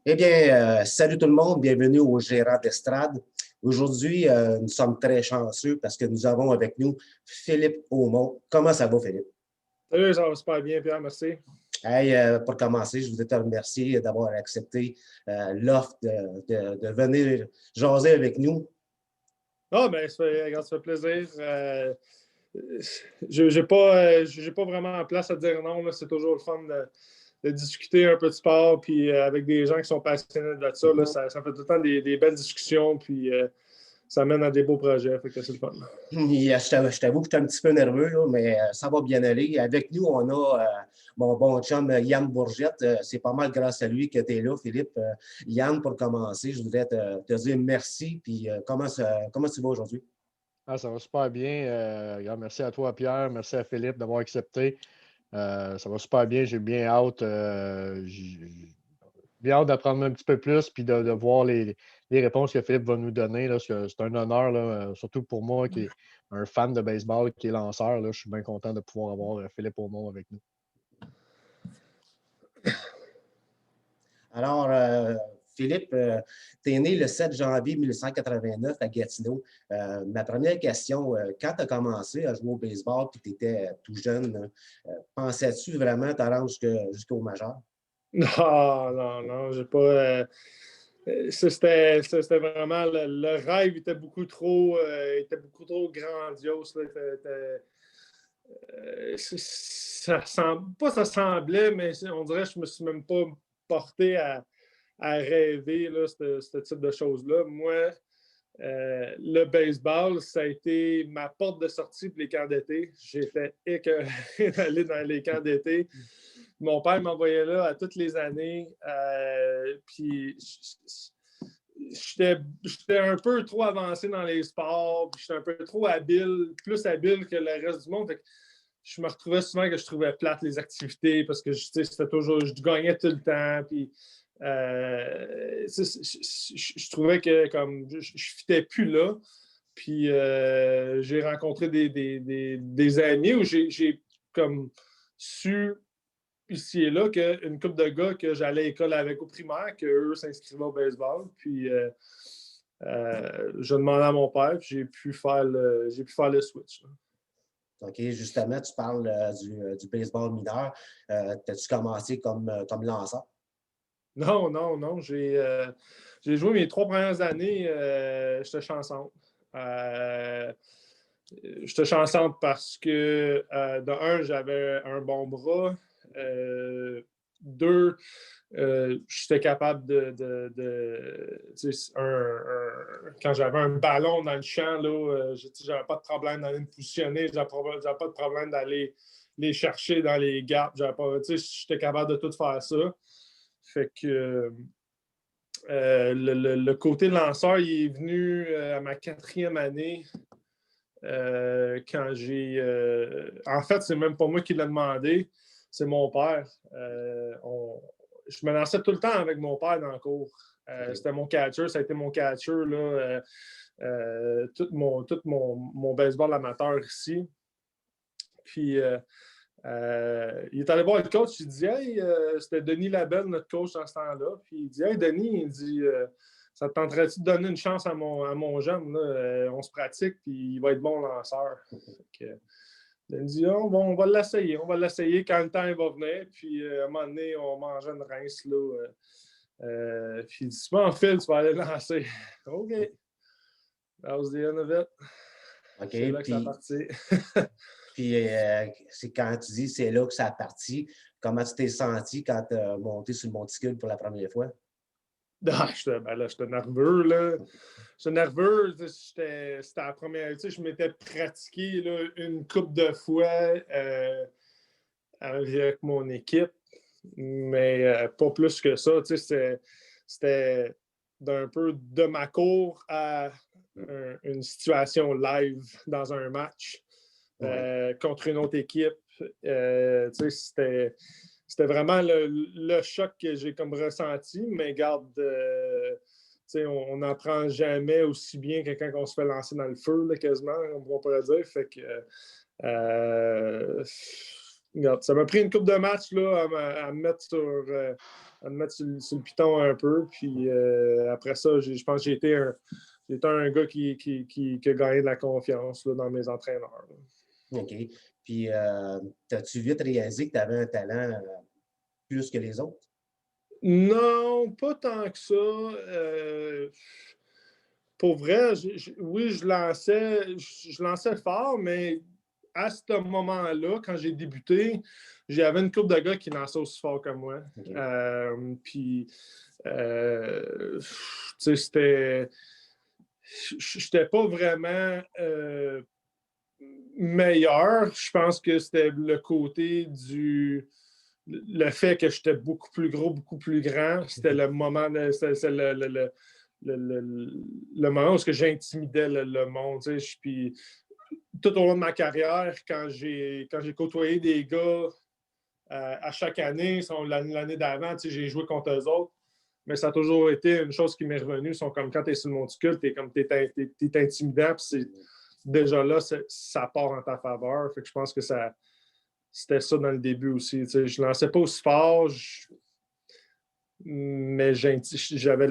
Eh bien, salut tout le monde, bienvenue au Gérant d'Estrade. Aujourd'hui, nous sommes très chanceux parce que nous avons avec nous Philippe Aumont. Comment ça va, Philippe? Salut, ça va super bien, Pierre, merci. Hey, pour commencer, je voudrais te remercier d'avoir accepté l'offre de venir jaser avec nous. Ah, ben, regarde, ça fait plaisir. J'ai pas vraiment de place à dire non. Là. C'est toujours le fun de discuter un peu de sport, puis avec des gens qui sont passionnés de ça. Là, ça fait tout le temps des belles discussions, puis ça mène à des beaux projets. Fait que c'est le fun. Je t'avoue que je suis un petit peu nerveux, là, mais ça va bien aller. Avec nous, on a mon bon chum Yann Bourgette. C'est pas mal grâce à lui que tu es là, Philippe. Yann, pour commencer, je voudrais te dire merci. Puis comment tu vas aujourd'hui? Ah, ça va super bien. Merci à toi, Pierre. Merci à Philippe d'avoir accepté. Ça va super bien. J'ai bien hâte. J'ai hâte d'apprendre un petit peu plus puis de voir les réponses que Philippe va nous donner. Là, c'est un honneur, là, surtout pour moi qui est un fan de baseball, qui est lanceur. Là, je suis bien content de pouvoir avoir Philippe Aumont avec nous. Alors, Philippe, tu es né le 7 janvier 1989 à Gatineau. Ma première question, quand tu as commencé à jouer au baseball et tu étais tout jeune, pensais-tu vraiment te rendre jusqu'au majeur? Non, non, non, j'ai pas. C'était vraiment le rêve était beaucoup trop grandiose. Là. Ça semblait, mais on dirait que je me suis même pas porté à rêver là, ce type de choses-là. Moi, le baseball, ça a été ma porte de sortie pour les camps d'été. J'étais écœuré d'aller dans les camps d'été. Mon père m'envoyait là à toutes les années. Puis j'étais un peu trop avancé dans les sports. Puis j'étais un peu trop habile, plus habile que le reste du monde. Fait que je me retrouvais souvent que je trouvais plate les activités parce que c'était toujours, je gagnais tout le temps. Puis je trouvais que comme je ne fitais plus là. Puis j'ai rencontré des amis où j'ai comme su ici et là qu'une couple de gars que j'allais à l'école avec au primaire, qu'eux s'inscrivaient au baseball. Puis je demandais à mon père, puis j'ai pu faire le switch. Là. OK, justement, tu parles du baseball mineur. T'as-tu commencé comme lanceur? Non, non, non. J'ai joué mes 3 premières années, j'étais chancante. J'étais chancante parce que, de un, j'avais un bon bras. Deux, j'étais capable quand j'avais un ballon dans le champ, là, j'avais pas de problème d'aller me positionner, j'avais pas de problème d'aller les chercher dans les gaps. J'étais capable de tout faire ça. Fait que le côté lanceur, il est venu à ma 4e année. Quand j'ai. En fait, c'est même pas moi qui l'ai demandé, c'est mon père. Je me lançais tout le temps avec mon père dans le cours. C'était mon catcher, ça a été mon catcher là, tout mon baseball amateur ici. Puis il est allé voir le coach, il dit hey, c'était Denis Labelle, notre coach dans ce temps-là. Puis il dit hey, Denis, il dit ça te tenterait-tu de donner une chance à mon jeune? Là? On se pratique, puis il va être bon lanceur. Il dit on va l'essayer. On va l'essayer quand le temps il va venir. Puis à un moment donné, on mangeait une rince. Là, puis il dit c'est pas en fil, tu vas aller lancer. OK. That was the end of it. OK. C'est là que ça a parti. Puis c'est quand tu dis c'est là que ça a parti, comment tu t'es senti quand tu as monté sur le monticule pour la première fois? Ah, j'étais nerveux, là. J'étais nerveux. C'était la première. Je m'étais pratiqué là, une couple de fois avec mon équipe, mais pas plus que ça. C'était d'un peu de ma cour à une situation live dans un match contre une autre équipe. C'était vraiment le choc que j'ai comme ressenti, mais garde, on n'apprend jamais aussi bien que quand on se fait lancer dans le feu, là, quasiment, on pourrait dire. Fait que regarde, ça m'a pris une couple de matchs là, à me mettre sur le piton un peu. Puis après ça, je pense que j'ai été un gars qui a gagné de la confiance là, dans mes entraîneurs. Là. OK. Puis, as-tu vite réalisé que tu avais un talent plus que les autres? Non, pas tant que ça. Pour vrai, oui, je lançais fort, mais à ce moment-là, quand j'ai débuté, j'avais une couple de gars qui lançaient aussi fort que moi. Okay. Puis, tu sais, c'était... J'étais pas vraiment meilleur. Je pense que c'était le côté le fait que j'étais beaucoup plus gros, beaucoup plus grand. C'était le moment... C'est le moment où j'intimidais le monde. Puis tout au long de ma carrière, quand j'ai côtoyé des gars à chaque année, l'année d'avant, j'ai joué contre eux autres, mais ça a toujours été une chose qui m'est revenue. Ils sont comme quand tu es sur le monticule, tu es intimidant, puis déjà là, ça part en ta faveur. Fait que je pense que c'était ça dans le début aussi. Je ne lançais pas aussi fort, mais j'avais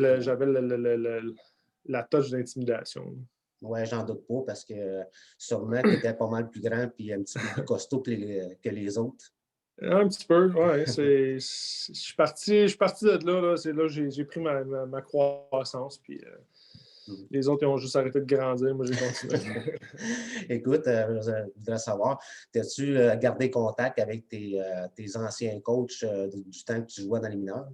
la touche d'intimidation. Oui, j'en doute pas parce que sûrement tu étais pas mal plus grand et un petit peu plus costaud que les autres. Un petit peu, oui. Je suis parti de là. C'est là que j'ai pris ma croissance. Puis les autres, ils ont juste arrêté de grandir. Moi, j'ai continué. Écoute, je voudrais savoir, as-tu gardé contact avec tes anciens coachs du temps que tu jouais dans les mineurs?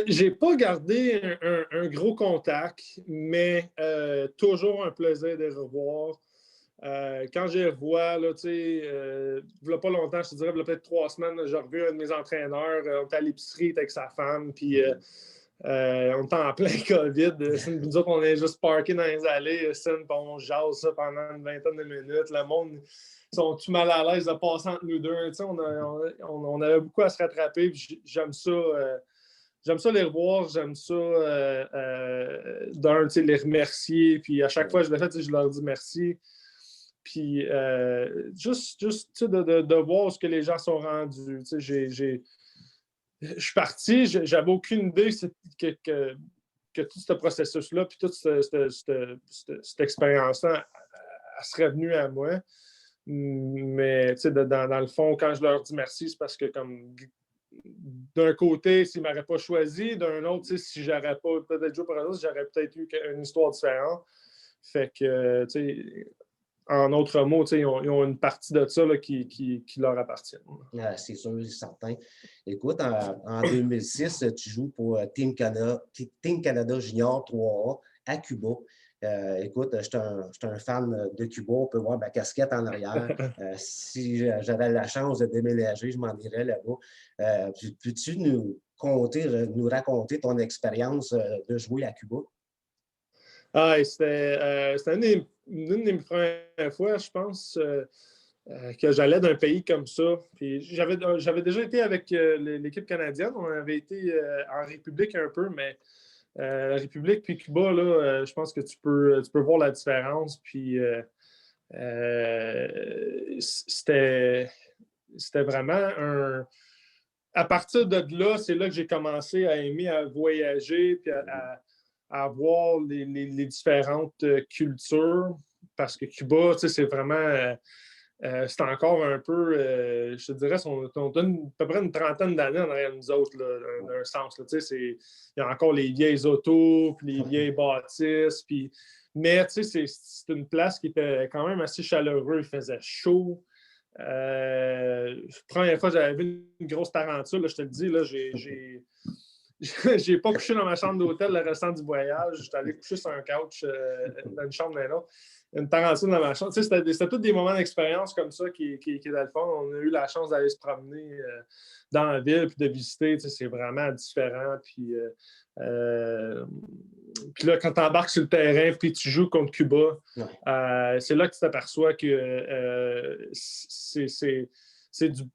J'ai pas gardé un gros contact, mais toujours un plaisir de les revoir. Quand je les revois, là, il n'y a pas longtemps, je te dirais, il y a peut-être 3 semaines, j'ai revu un de mes entraîneurs. On était à l'épicerie avec sa femme, puis on était en plein COVID. Nous autres, on est juste parkés dans les allées, puis on jase ça pendant une vingtaine de minutes. Le monde, ils sont tout mal à l'aise de passer entre nous deux. On avait beaucoup à se rattraper, puis j'aime ça. J'aime ça les revoir, j'aime ça les remercier. Puis à chaque fois que je le fais, je leur dis merci. Puis juste de voir ce que les gens sont rendus. Je suis parti, j'avais aucune idée que tout ce processus-là, puis toute cette expérience-là, elle serait venue à moi. Mais dans le fond, quand je leur dis merci, c'est parce que comme d'un côté, s'ils ne m'auraient pas choisi, d'un autre, si j'aurais pas peut-être joué pour eux, j'aurais peut-être eu une histoire différente. Fait que, en d'autres mots, ils ont une partie de ça là, qui leur appartient. C'est sûr, c'est certain. Écoute, en 2006, tu joues pour Team Canada Junior 3A à Cuba. Écoute, je suis un fan de Cuba. On peut voir ma casquette en arrière. Si j'avais la chance de déménager, je m'en irais là-bas. Peux-tu nous raconter ton expérience de jouer à Cuba? C'était une des premières fois, je pense, que j'allais d'un pays comme ça. Puis j'avais déjà été avec l'équipe canadienne. On avait été en République un peu, mais la République puis Cuba, là, je pense que tu peux voir la différence. Puis c'était vraiment un... À partir de là, c'est là que j'ai commencé à aimer à voyager puis à voir les différentes cultures. Parce que Cuba, c'est vraiment... c'est encore un peu, je te dirais, on donne à peu près une trentaine d'années en arrière de nous autres, d'un sens. Il y a encore les vieilles autos, puis les vieilles bâtisses. Mais c'est une place qui était quand même assez chaleureuse. Il faisait chaud. Première fois que j'avais vu une grosse tarentule, là, je te le dis, là, j'ai pas couché dans ma chambre d'hôtel le restant du voyage. J'étais allé coucher sur un couch dans une chambre d'un autre. Une tarentule dans ma chambre. C'était tous des moments d'expérience comme ça qui étaient le fun. On a eu la chance d'aller se promener dans la ville puis de visiter. C'est vraiment différent. Puis là, quand tu embarques sur le terrain puis tu joues contre Cuba, c'est là que tu t'aperçois que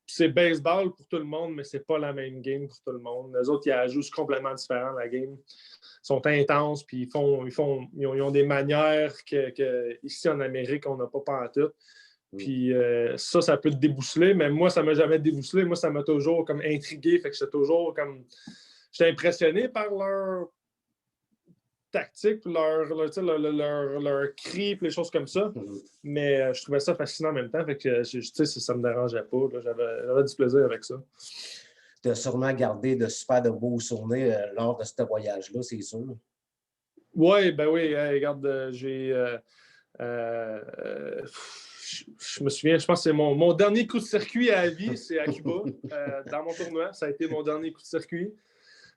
c'est baseball pour tout le monde, mais c'est pas la même game pour tout le monde. Les autres, ils jouent complètement différent, la game. Ils sont intenses, puis ils ont des manières que ici en Amérique, on n'a pas pantoute. Puis ça peut te déboussoler, mais moi, ça ne m'a jamais déboussolé. Moi, ça m'a toujours comme intrigué. Fait que j'étais toujours comme. J'étais impressionné par leur tactique, leur cri, puis les choses comme ça. Mais je trouvais ça fascinant en même temps. Fait que ça ne me dérangeait pas. J'avais du plaisir avec ça. Tu as sûrement gardé de super de beaux souvenirs lors de ce voyage-là, c'est sûr. Oui, ben oui. Regarde, j'ai. Je me souviens, je pense que c'est mon dernier coup de circuit à la vie, c'est à Cuba, dans mon tournoi. Ça a été mon dernier coup de circuit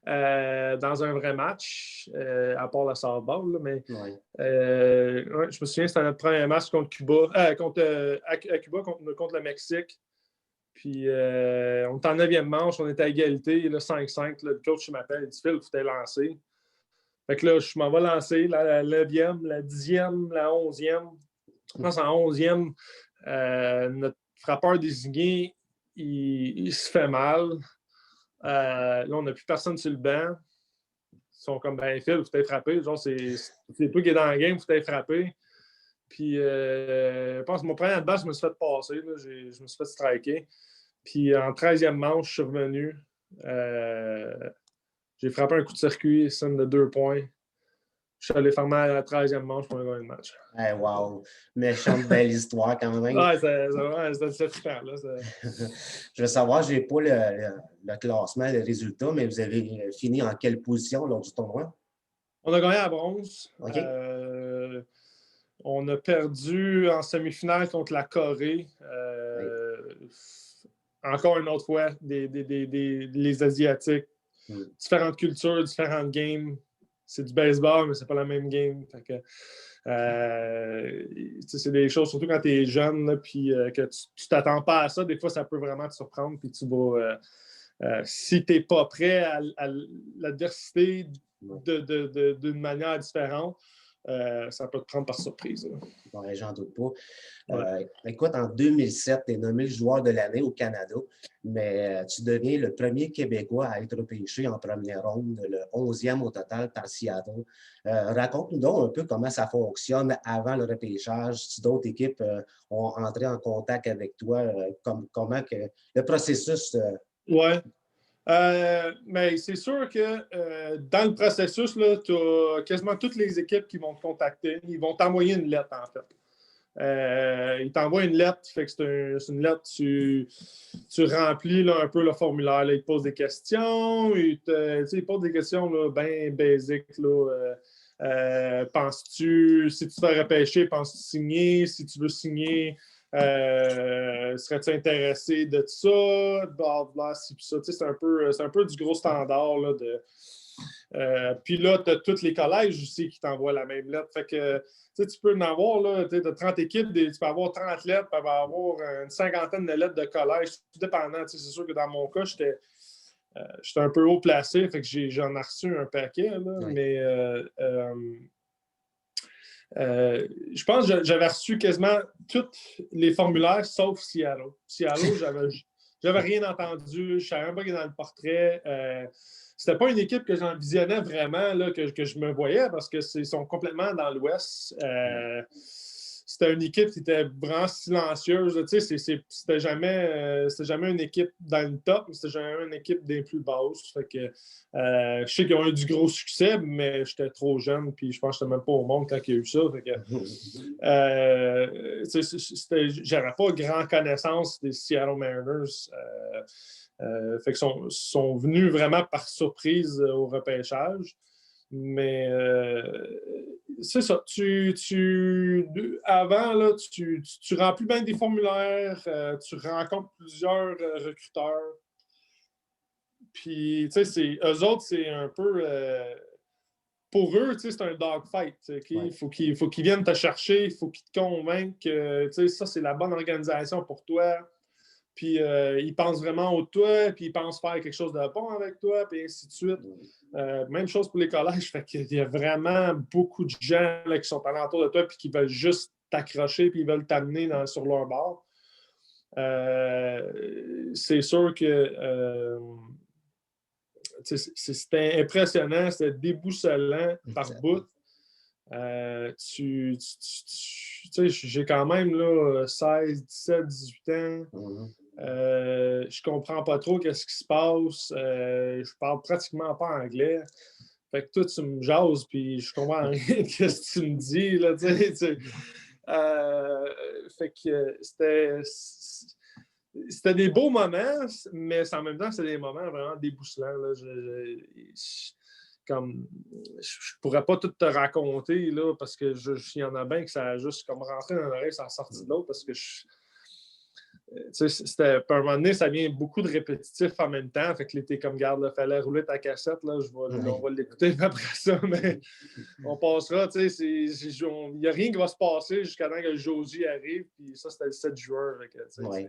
dans un vrai match, à part le softball. Mais je me souviens, c'était notre premier match contre Cuba, à Cuba contre le Mexique. Puis on était en 9e manche, on était à égalité, là, 5-5. Là, le coach m'appelle, il dit Phil, il faut lancer. Fait que là, je m'en vais lancer la 9e, la 10e, la 11e. Je pense en 11e, notre frappeur désigné, il se fait mal. Là, on n'a plus personne sur le banc. Ils sont comme, ben, Phil, vous êtes frappé. Genre, c'est toi qui es dans la game, vous êtes frappé. Puis, je pense que mon premier at-bat, je me suis fait passer. Là, je me suis fait striker. Puis, en 13e manche, je suis revenu. J'ai frappé un coup de circuit, scène de 2 points. Je suis allé faire mal à la 13e manche pour gagner le match. Hey, wow! Méchante belle histoire quand même. Ouais, c'est super. Là, Je veux savoir, je n'ai pas le classement, les résultats, mais vous avez fini en quelle position lors du tournoi? On a gagné à bronze. Okay. On a perdu en semi-finale contre la Corée. Encore une autre fois, les Asiatiques. Différentes cultures, différentes games. C'est du baseball, mais c'est pas la même game. Fait que, c'est des choses, surtout quand tu es jeune, puis que tu t'attends pas à ça. Des fois, ça peut vraiment te surprendre. Puis tu vas, si tu n'es pas prêt à l'adversité d'une manière différente, ça peut te prendre par surprise. Ouais, j'en doute pas. Écoute, en 2007, tu es nommé joueur de l'année au Canada, mais tu deviens le premier Québécois à être repêché en première ronde, le 11e au total par Seattle. Raconte-nous donc un peu comment ça fonctionne avant le repêchage, si d'autres équipes ont entré en contact avec toi, comment que le processus... Oui. Mais c'est sûr que dans le processus, tu as quasiment toutes les équipes qui vont te contacter. Ils vont t'envoyer une lettre, en fait. Ils t'envoient une lettre, fait que c'est une lettre, tu remplis là, un peu le formulaire. Là, ils te posent des questions, ils posent des questions bien basiques. Penses-tu, si tu te fais repêcher, penses-tu signer? Si tu veux signer, serais-tu intéressé de ça? Blablabla, ça. C'est un peu du gros standard. Là, puis là, tu as tous les collèges aussi qui t'envoient la même lettre. Fait que tu peux en avoir là, de 30 équipes, tu peux avoir 30 lettres, tu peux avoir une cinquantaine de lettres de collège, tout dépendant. C'est sûr que dans mon cas, j'étais un peu haut placé, fait que j'en ai reçu un paquet. Là, oui. Mais je pense que j'avais reçu quasiment tous les formulaires sauf Seattle. Seattle, j'avais rien entendu. Je ne savais même pas qu'il est dans le portrait. C'était pas une équipe que j'envisionnais vraiment, là, que je me voyais parce qu'ils sont complètement dans l'Ouest. C'était une équipe qui était vraiment silencieuse. C'était jamais une équipe dans le top, mais c'était jamais une équipe des plus basses. Fait que, je sais qu'ils ont eu du gros succès, mais j'étais trop jeune, puis je pense que je n'étais même pas au monde quand il y a eu ça. Fait que, j'avais pas grand connaissance des Seattle Mariners. Fait que sont venus vraiment par surprise au repêchage. Mais c'est ça. Avant, là, tu remplis bien des formulaires, tu rencontres plusieurs recruteurs. Puis, tu sais, eux autres, c'est un peu... pour eux, c'est un dogfight. Il faut qu'ils viennent te chercher, il faut qu'ils te convainquent que ça, c'est la bonne organisation pour toi. Puis ils pensent vraiment au toi, puis ils pensent faire quelque chose de bon avec toi, puis ainsi de suite. Même chose pour les collèges. Fait qu'il y a vraiment beaucoup de gens là, qui sont alentour de toi, puis qui veulent juste t'accrocher, puis ils veulent t'amener sur leur bord. C'est sûr que c'était impressionnant, c'était déboussolant par bout. Tu sais, j'ai quand même là, 16, 17, 18 ans. Je comprends pas trop qu'est-ce qui se passe. Je parle pratiquement pas anglais. Fait que toi, tu me jases, puis je comprends rien de ce que tu me dis. Là, fait que c'était des beaux moments, mais en même temps, c'était des moments vraiment déboussolants. Là. Comme, je pourrais pas tout te raconter, là, parce que il y en a bien que ça a juste comme rentré dans l'oreille, ça a sorti de l'autre, parce que c'était, à un moment donné, ça vient beaucoup de répétitifs en même temps. Fait que t'es comme, garde, il fallait rouler ta cassette, là, on va l'écouter après ça, mais on passera, tu sais, il n'y a rien qui va se passer jusqu'à temps que Josie arrive, puis ça, c'était le 7 juin. Fait que, ouais.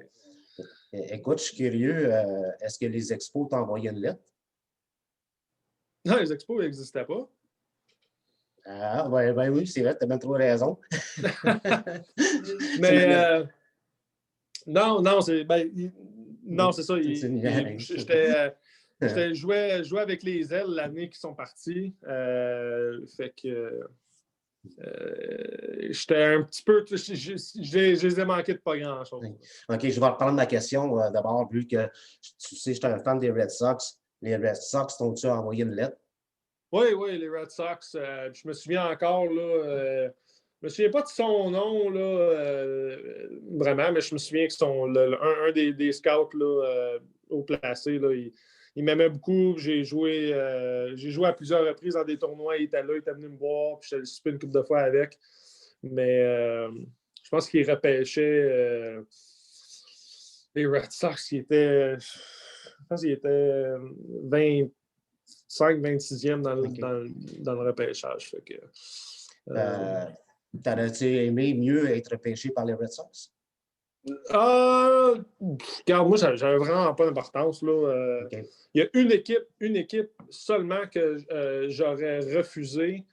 Écoute, je suis curieux, est-ce que les expos t'ont envoyé une lettre? Non, les expos n'existaient pas. Ah, ben oui, c'est vrai, tu as bien trop raison. Mais non, c'est ça. Je jouais avec les ailes l'année qui sont partis. Fait que j'étais un petit peu. Je les ai manqués de pas grand-chose. OK, je vais reprendre ma question d'abord, vu que tu sais, j'étais un fan des Red Sox. Les Red Sox t'ont-tu envoyé une lettre? Oui, les Red Sox. Je me souviens encore, là. Je me souviens pas de son nom, là, vraiment, mais je me souviens que un des scouts là, au placé, là, il m'aimait beaucoup. J'ai joué à plusieurs reprises dans des tournois. Il était là, il était venu me voir, puis j'allais souper une couple de fois avec. Mais je pense qu'il repêchait les Red Sox. Je pense qu'il était 25-26e dans le repêchage. Fait que, t'aurais-tu aimé mieux être pêché par les Red Sox? Regarde, moi, j'avais vraiment pas d'importance. Okay. Il y a une équipe seulement que j'aurais refusé.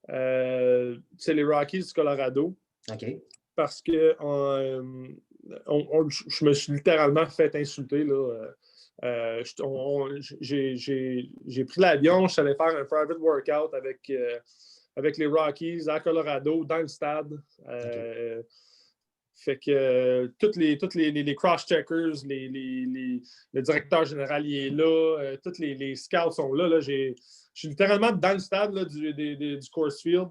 C'est les Rockies du Colorado. Okay. Parce que je me suis littéralement fait insulter. Là. J'ai pris l'avion, je suis allé faire un private workout avec les Rockies à Colorado, dans le stade. Okay. Fait que tous les cross-checkers, le directeur général il est là, tous les scouts sont là. Je suis littéralement dans le stade là, du Coors Field.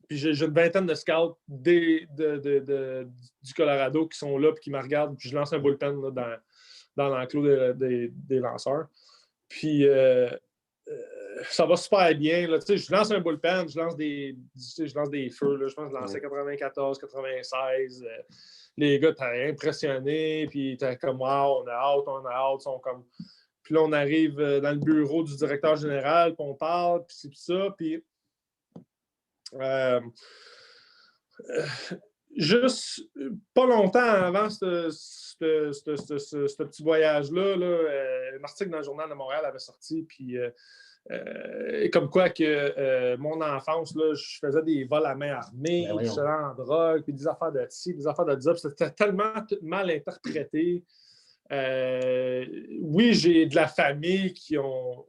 Puis j'ai une vingtaine de scouts du Colorado qui sont là et qui me regardent. Puis je lance un bullpen là, dans l'enclos des lanceurs. Puis ça va super bien. Là. Je lance un bullpen, je lance des feux. Là. Je pense que je lançais 94, 96. Les gars étaient impressionnés. Puis ils étaient comme, wow, on a hâte. Ils sont comme... Puis là, on arrive dans le bureau du directeur général, puis on parle, puis c'est ça. Puis juste pas longtemps avant ce petit voyage-là, un article dans le Journal de Montréal avait sorti, puis comme quoi que mon enfance, là, je faisais des vols à main armée, je faisais en drogue, puis des affaires de ci, des affaires de ça, puis c'était tellement mal interprété. Oui, j'ai de la famille qui ont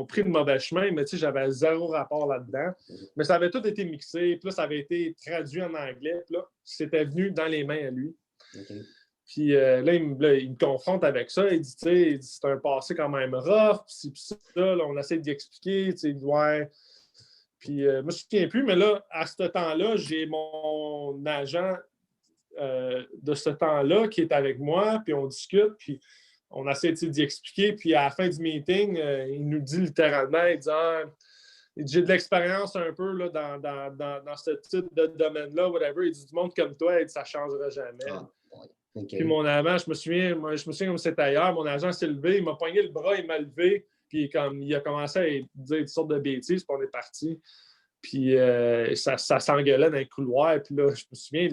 pris le mauvais chemin, mais tu sais, j'avais zéro rapport là-dedans. Mais ça avait tout été mixé, puis là, ça avait été traduit en anglais, puis là, c'était venu dans les mains à lui. Okay. Puis là, il me confronte avec ça. Il dit, tu sais, c'est un passé quand même rough, puis ça, là, on essaie d'y expliquer, tu sais, ouais. Puis je me souviens plus, mais là, à ce temps-là, j'ai mon agent de ce temps-là qui est avec moi, puis on discute, puis on essaie d'y expliquer, puis à la fin du meeting, il nous dit littéralement, il dit, j'ai de l'expérience un peu là, dans ce type de domaine-là, whatever. Il dit, du monde comme toi, il dit, ça ne changera jamais. Okay. Puis mon agent, je me souviens comme c'était hier, mon agent s'est levé, il m'a pogné le bras, il m'a levé, puis comme, il a commencé à dire toutes sortes de bêtises, puis on est parti. Puis ça s'engueulait dans les couloirs, puis là, je me souviens,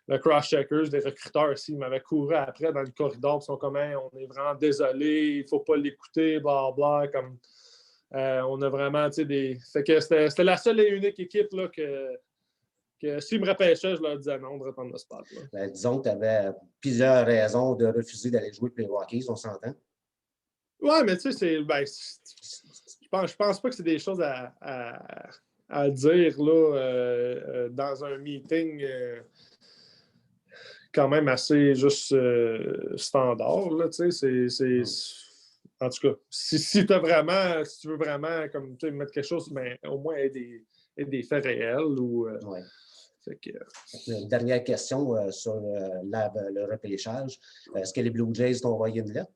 le cross-checkers, les recruteurs aussi, ils m'avaient couru après dans le corridor, ils sont comme, on est vraiment désolé, il ne faut pas l'écouter, blablabla, comme on a vraiment, tu sais, des... Fait que c'était la seule et unique équipe, là, que s'ils me repêchaient, je leur disais non de reprendre le spot. Ben, disons que tu avais plusieurs raisons de refuser d'aller jouer pour les Rockies, on s'entend? Ouais, mais tu sais, je pense pas que c'est des choses à dire là, dans un meeting quand même assez juste standard. Là, en tout cas, si tu veux vraiment comme, mettre quelque chose, mais au moins des faits réels. Ouais. Fait que, Une dernière question sur le repêchage. Est-ce que les Blue Jays t'ont envoyé une lettre?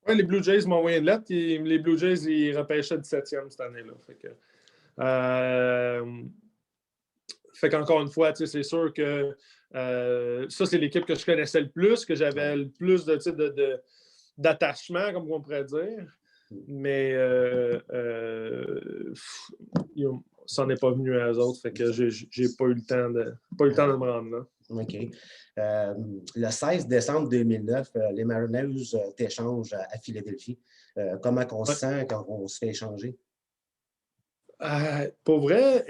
ouais, les Blue Jays m'ont envoyé une lettre. Les Blue Jays, ils repêchaient 17e cette année-là. Fait qu'encore une fois, c'est sûr que ça, c'est l'équipe que je connaissais le plus, que j'avais le plus d'attachement, comme on pourrait dire. Mais ça n'en est pas venu à eux autres. Fait que j'ai pas eu le temps de me rendre là. OK. Le 16 décembre 2009, les Mariners t'échangent à Philadelphie. Comment on se sent quand on se fait échanger? Pour vrai,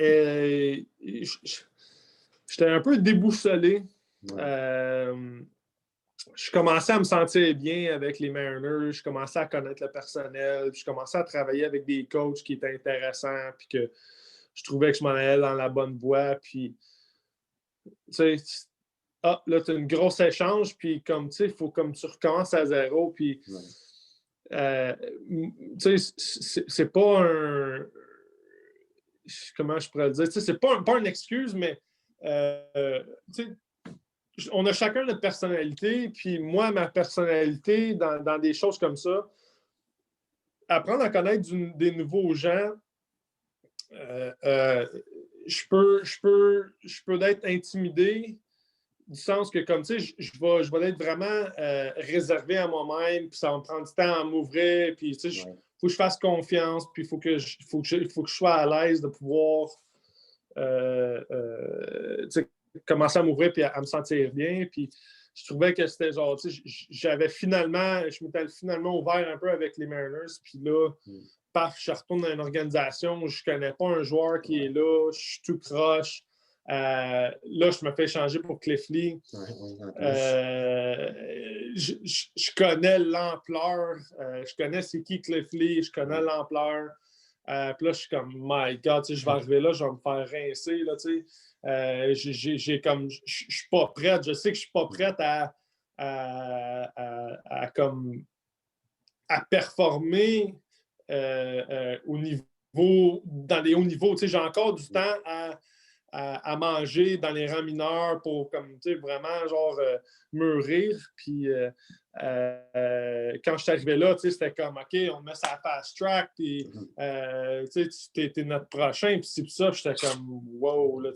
j'étais un peu déboussolé. Ouais. Je commençais à me sentir bien avec les Mariners, je commençais à connaître le personnel, je commençais à travailler avec des coachs qui étaient intéressants, puis que je trouvais que je m'en allais dans la bonne voie. Puis, tu sais, là, tu as une grosse échange, puis comme, tu sais, il faut comme tu recommences à zéro, puis, tu sais, c'est pas un... Comment je pourrais le dire? Tu sais, c'est pas une excuse, mais, tu sais, on a chacun notre personnalité, puis moi, ma personnalité, dans des choses comme ça, apprendre à connaître des nouveaux gens, je peux être intimidé, du sens que, comme tu sais, je vais être vraiment réservé à moi-même, puis ça va me prendre du temps à m'ouvrir, puis tu sais, faut que je fasse confiance, puis il faut que je sois à l'aise de pouvoir commencer à m'ouvrir puis à me sentir bien. Puis je trouvais que c'était genre, tu sais, je m'étais finalement ouvert un peu avec les Mariners. Puis là, paf, je retourne dans une organisation où je ne connais pas un joueur qui est là, je suis tout croche. Là, je me fais échanger pour Cliff Lee. Je connais l'ampleur. Je connais c'est qui Cliff Lee. Je connais l'ampleur. Puis là, je suis comme, my God, je vais arriver là, je vais me faire rincer. Là, je suis pas prête. Je sais que je suis pas prête à performer au niveau, dans les hauts niveaux. J'ai encore du temps à manger dans les rangs mineurs pour comme, vraiment genre mûrir. Puis quand je suis arrivé là, c'était comme OK, on met ça à fast track, puis t'es notre prochain. Puis c'est pour ça, j'étais comme wow, là,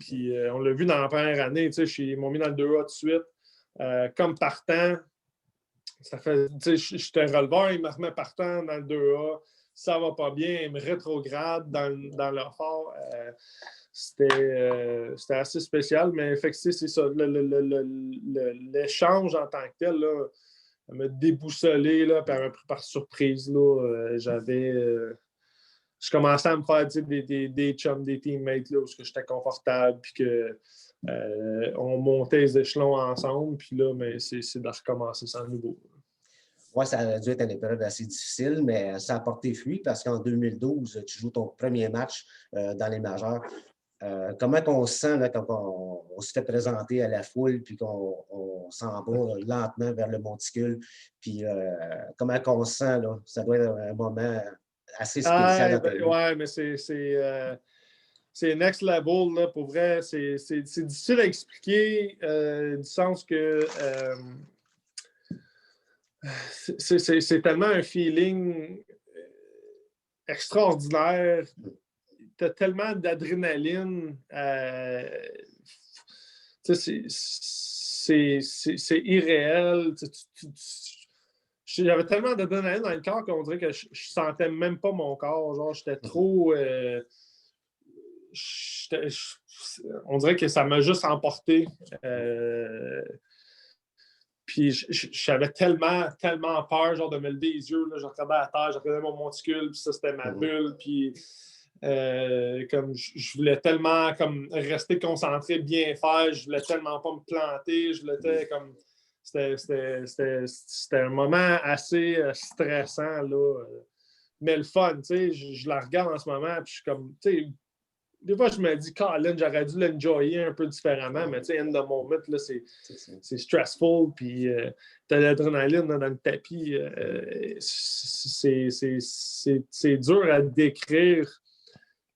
puis on l'a vu dans la première année, ils m'ont mis dans le 2A tout de suite. Comme partant, ça fait, j'étais releveur, il me remet partant dans le 2A. Ça va pas bien, il me rétrograde dans leur fort. C'était assez spécial, mais fait que, c'est ça. L'échange en tant que tel, là, me déboussolé, là, puis elle m'a pris par surprise. Là, je commençais à me faire des chums, des teammates là, où j'étais confortable, puis qu'on montait les échelons ensemble, puis là, mais c'est de recommencer sans nouveau. Oui, ça a dû être une épreuve assez difficile, mais ça a porté fruit parce qu'en 2012, tu joues ton premier match dans les majeurs. Comment on se sent là, quand on se fait présenter à la foule puis qu'on s'en va lentement vers le monticule? Puis comment on se sent? Là? Ça doit être un moment assez spécial dans ta vie. Oui, mais c'est next level. Là, pour vrai, c'est difficile à expliquer du sens que c'est tellement un feeling extraordinaire. Tu as tellement d'adrénaline. C'est irréel. J'avais tellement d'adrénaline dans le corps qu'on dirait que je sentais même pas mon corps. Genre, j'étais trop... on dirait que ça m'a juste emporté. Puis j'avais tellement peur genre, de me lever les yeux. Là, je regardais à terre, je regardais mon monticule, puis ça, c'était ma bulle. Puis comme je voulais tellement comme rester concentré, bien faire. Je voulais tellement pas me planter. Je voulais comme... C'était un moment assez stressant, là. mais le fun, tu sais, je la regarde en ce moment, puis je suis comme, tu sais, des fois, je me dis, Colin, j'aurais dû l'enjoyer un peu différemment, mais tu sais, in the moment, là, c'est stressful, puis t'as l'adrénaline dans le tapis. C'est dur à décrire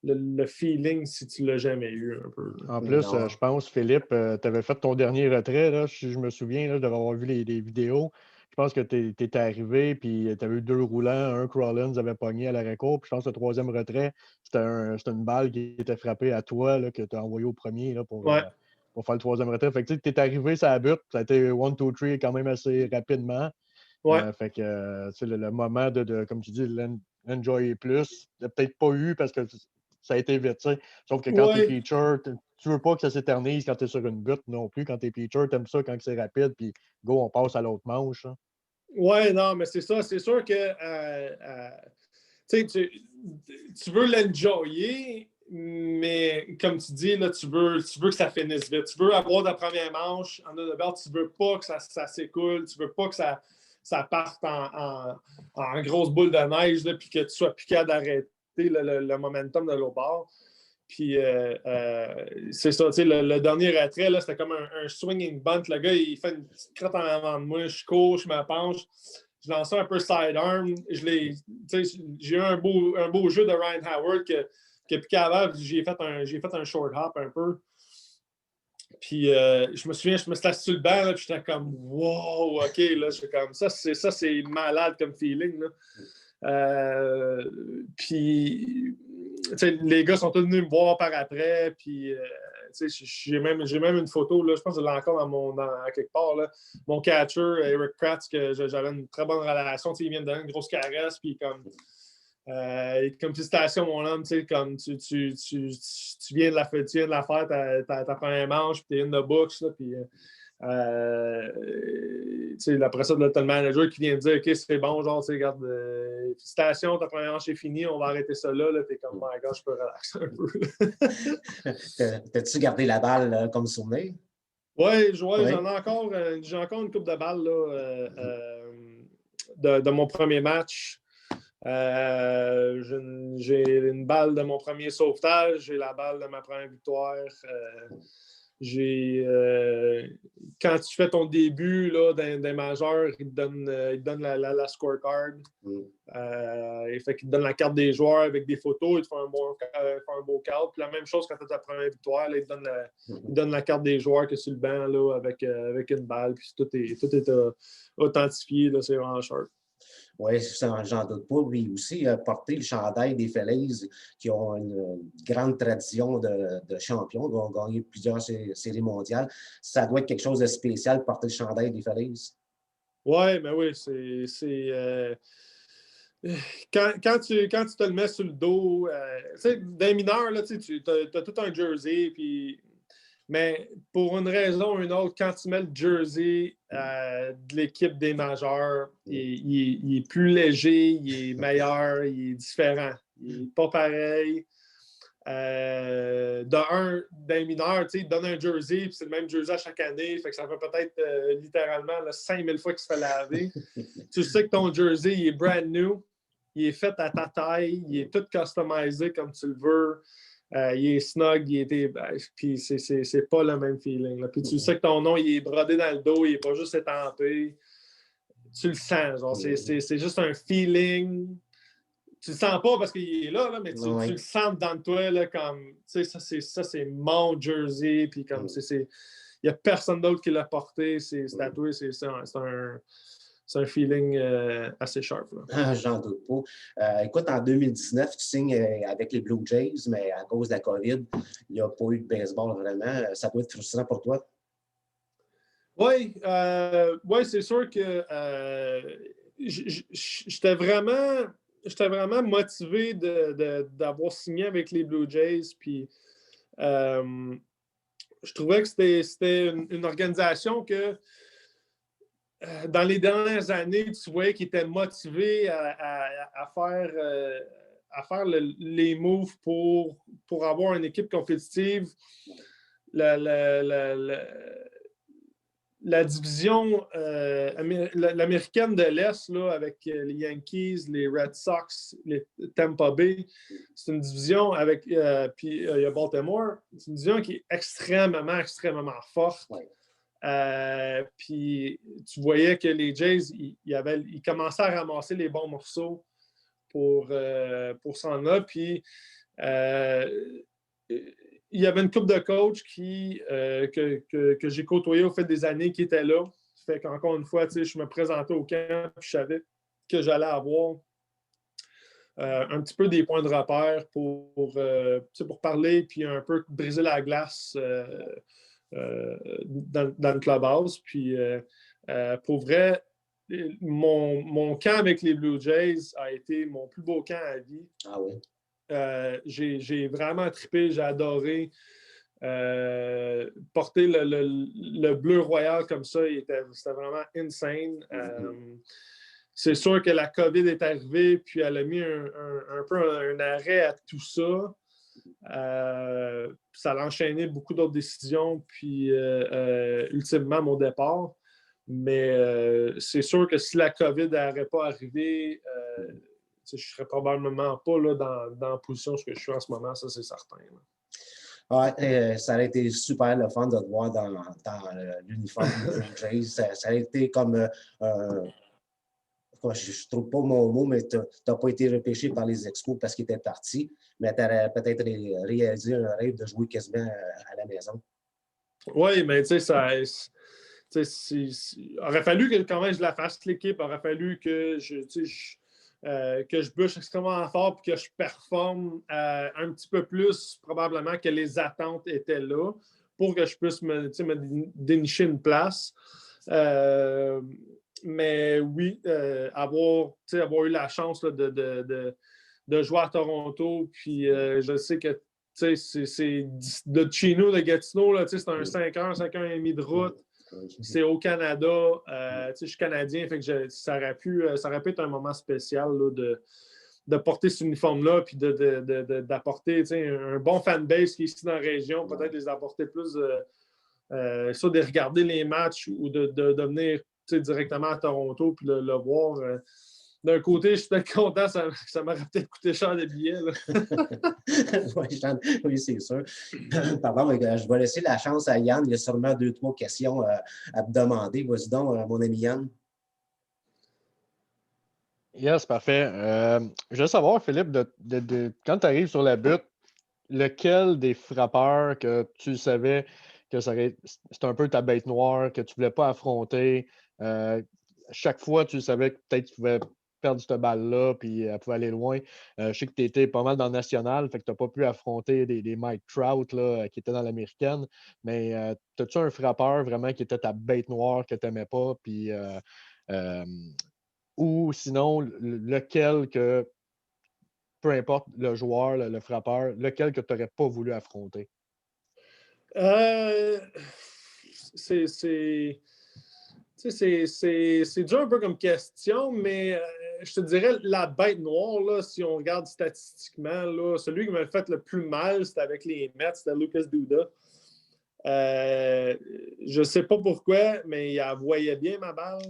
le feeling si tu l'as jamais eu un peu. En plus, je pense, Philippe, tu avais fait ton dernier retrait, là, si je me souviens, là, d'avoir vu les vidéos. Je pense que tu étais arrivé, puis tu avais eu 2 roulants, un Crawlins avait pogné à l'arrêt-court, puis je pense que le troisième retrait, c'était une balle qui était frappée à toi, là, que tu as envoyé au premier là, pour faire le troisième retrait. Fait que tu es arrivé, ça a but, ça a été 1, 2, 3 quand même assez rapidement. Fait que le moment comme tu dis, l'enjoyer plus, il n'a peut-être pas eu parce que ça a été vite. T'sais. Sauf que quand tu es pitcher, tu veux pas que ça s'éternise quand tu es sur une butte non plus. Quand tu es pitcher, tu aimes ça quand c'est rapide, puis go, on passe à l'autre manche. Hein. Oui, non, mais c'est ça. C'est sûr que tu veux l'enjoyer, mais comme tu dis, là, tu veux que ça finisse vite. Tu veux avoir la première manche en de bord, tu veux pas que ça s'écoule, tu veux pas que ça parte en grosse boule de neige, puis que tu sois piqué à d'arrêter le momentum de l'autre bord. Puis c'est ça, tu sais, le dernier retrait, là, c'était comme un swinging bunt. Le gars, il fait une petite crotte en avant de moi. Je cours, je me penche. Je lance ça un peu sidearm. J'ai eu un beau jeu de Ryan Howard qui a piqué avant. J'ai fait un short hop un peu. Puis je me souviens, je me suis assis sur le banc, là, puis j'étais comme wow, OK, là, je suis comme ça, c'est malade comme feeling. Là. Puis les gars sont tous venus me voir par après, puis j'ai même une photo, là, je pense que je l'ai encore à quelque part, là. Mon catcher, Eric Kratz, que j'avais une très bonne relation, il vient me donner une grosse caresse, puis comme félicitations, mon homme, comme tu viens de la faire, ta première manche, puis t'es in the books, là, puis après ça, t'as le manager qui vient de dire OK, c'est bon, genre, regarde, félicitations, ta première manche est finie, on va arrêter ça là. T'es comme, my God, je peux relaxer un peu. T'as-tu gardé la balle comme souvenir? Oui, j'en ai encore une coupe de balles là, de mon premier match. J'ai une balle de mon premier sauvetage, j'ai la balle de ma première victoire. Quand tu fais ton début là, d'un majeur, il te donne la scorecard. Fait qu'il te donne la carte des joueurs avec des photos, il te fait un beau cadre. Puis la même chose quand tu as ta première victoire, là, il te donne la carte des joueurs que sur le banc là, avec une balle. Puis tout est authentifié, là, c'est vraiment sharp. Oui, j'en doute pas. Lui aussi a porté le chandail des Phillies qui ont une grande tradition de champions, qui ont gagné plusieurs séries mondiales. Ça doit être quelque chose de spécial de porter le chandail des Phillies. Oui, mais oui, c'est quand tu te le mets sur le dos, d'un mineur, là, tu as tout un jersey, puis mais pour une raison ou une autre, quand tu mets le jersey de l'équipe des majeurs, il est plus léger, il est meilleur, il est différent. Il n'est pas pareil. D'un mineur, il donne un jersey, puis c'est le même jersey à chaque année. Fait que ça fait peut-être littéralement 5000 fois qu'il se fait laver. Tu sais que ton jersey, il est brand new. Il est fait à ta taille. Il est tout customisé comme tu le veux. Il est snug, puis c'est pas le même feeling. Là. Puis tu sais que ton nom, il est brodé dans le dos, il n'est pas juste étampé. Tu le sens, genre, c'est juste un feeling. Tu le sens pas parce qu'il est là, mais tu le sens dans toi, là, comme, tu sais, ça, c'est mon jersey, puis comme, il n'y a personne d'autre qui l'a porté, c'est tatoué, c'est un feeling assez sharp. J'en doute pas. Écoute, en 2019, tu signes avec les Blue Jays, mais à cause de la COVID, il n'y a pas eu de baseball vraiment. Ça doit être frustrant pour toi. Oui, c'est sûr que j'étais vraiment motivé d'avoir signé avec les Blue Jays. Puis je trouvais que c'était une organisation que dans les dernières années, tu voyais qu'ils étaient motivés à faire les moves pour avoir une équipe compétitive. la division l'américaine de l'Est, là, avec les Yankees, les Red Sox, les Tampa Bay, c'est une division avec. Puis il y a Baltimore. C'est une division qui est extrêmement, extrêmement forte. Ouais. Puis tu voyais que les Jays, ils commençaient à ramasser les bons morceaux pour s'en aller. Puis il y avait une couple de coachs que j'ai côtoyé au fil des années qui étaient là. Ça fait qu'encore une fois, je me présentais au camp et je savais que j'allais avoir un petit peu des points de repère pour parler puis un peu briser la glace dans le clubhouse. Puis pour vrai, mon camp avec les Blue Jays a été mon plus beau camp à vie. Ah oui. J'ai vraiment trippé, j'ai adoré porter le bleu royal comme ça. C'était vraiment insane. C'est sûr que la COVID est arrivée, puis elle a mis un peu un arrêt à tout ça. Ça a enchaîné beaucoup d'autres décisions, puis ultimement mon départ. Mais c'est sûr que si la COVID n'aurait pas arrivé, je ne serais probablement pas là, dans la position que je suis en ce moment, ça c'est certain. Ouais, ça a été super le fun de te voir dans l'uniforme des Jays. Ça a été comme je ne trouve pas mon mot, mais tu n'as pas été repêché par les Expos parce qu'ils étaient partis, mais tu aurais peut-être réalisé un rêve de jouer quasiment à la maison. Oui, mais tu sais, il aurait fallu que quand même je la fasse l'équipe, il aurait fallu que je bûche extrêmement fort et que je performe un petit peu plus probablement que les attentes étaient là pour que je puisse me dénicher une place. Mais oui, avoir eu la chance là, de jouer à Toronto, puis je sais que c'est de chez nous, de Gatineau, c'est un 5 heures, 5 heures et demie de route. C'est au Canada. Je suis Canadien, fait que ça aurait pu être un moment spécial là, de porter cet uniforme-là puis d'apporter un bon fanbase qui est ici dans la région, peut-être les apporter plus ça, de regarder les matchs ou de venir directement à Toronto puis le voir. D'un côté, je suis peut-être content, ça m'aurait peut-être coûté cher de billets. Oui, c'est sûr. Pardon, mais je vais laisser la chance à Yann. Il y a sûrement 2-3 questions à te demander. Vas-y donc, mon ami Yann. Yes, parfait. Je veux savoir, Philippe, quand tu arrives sur la butte, lequel des frappeurs que tu savais que c'était un peu ta bête noire, que tu ne voulais pas affronter, chaque fois, tu savais que peut-être tu pouvais perdre cette balle-là, puis elle pouvait aller loin. Je sais que tu étais pas mal dans le national, fait que tu n'as pas pu affronter des Mike Trout là, qui étaient dans l'américaine, mais as-tu un frappeur vraiment qui était ta bête noire que tu n'aimais pas, puis ou sinon, lequel que, peu importe le joueur, le frappeur, lequel que tu n'aurais pas voulu affronter? C'est dur un peu comme question, mais je te dirais la bête noire, là, si on regarde statistiquement, là, celui qui m'a fait le plus mal, c'était avec les Mets, c'était Lucas Duda. Je ne sais pas pourquoi, mais il voyait bien ma balle.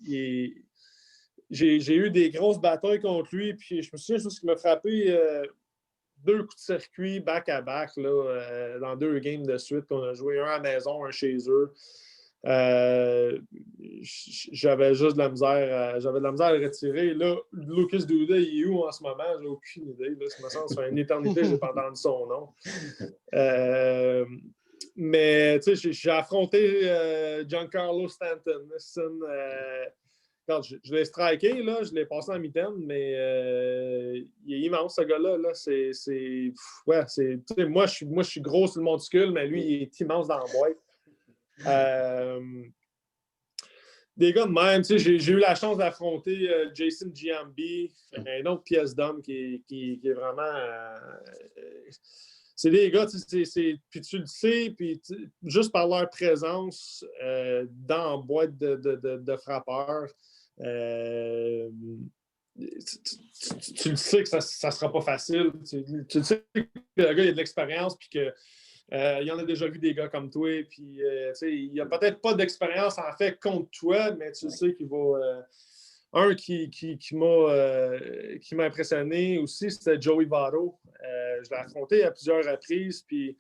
J'ai eu des grosses batailles contre lui, puis je me souviens juste qu'il m'a frappé 2 coups de circuit back-à-back dans 2 games de suite qu'on a joué, un à la maison, un chez eux. J'avais juste de la misère à le retirer. Là, Lucas Duda, il est où en ce moment? J'ai aucune idée. Là, ça fait une éternité que je n'ai pas entendu son nom. Mais j'ai affronté Giancarlo Stanton. Je l'ai striké, là, je l'ai passé en mitaine, mais il est immense, ce gars-là. Là. Moi, je suis gros sur le monticule, mais lui, il est immense dans la boîte. Des gars de même, j'ai eu la chance d'affronter Jason Giambi, une autre pièce d'homme qui est vraiment... c'est des gars, puis tu le sais, puis juste par leur présence dans la boîte de frappeurs, tu le sais que ça ne sera pas facile. Tu le sais que le gars il a de l'expérience, puis que Il y en a déjà vu des gars comme toi, puis il n'y a peut-être pas d'expérience en fait contre toi, mais tu sais qu'il va. Un qui m'a impressionné aussi, c'était Joey Votto. Je l'ai affronté à plusieurs reprises, puis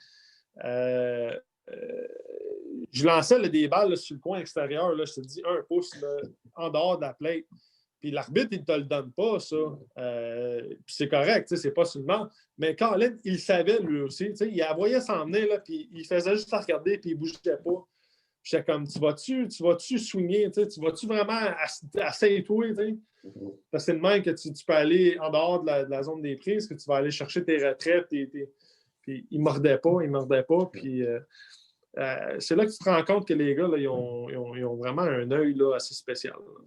je lançais là, des balles là, sur le coin extérieur, là, je te dis 1 pouce là, en dehors de la plate. Puis l'arbitre, il ne te le donne pas, ça. Puis c'est correct, c'est pas seulement. Mais Colin, il savait lui aussi. Il la voyait s'en venir, là, puis il faisait juste à regarder, puis il ne bougeait pas. J'étais comme, tu vas-tu swinguer, tu vas-tu vraiment accentuer, parce que c'est de même que tu peux aller en dehors de la zone des prises, que tu vas aller chercher tes retraites, puis il ne mordait pas, puis c'est là que tu te rends compte que les gars, là, ils ont vraiment un œil là, assez spécial. Là.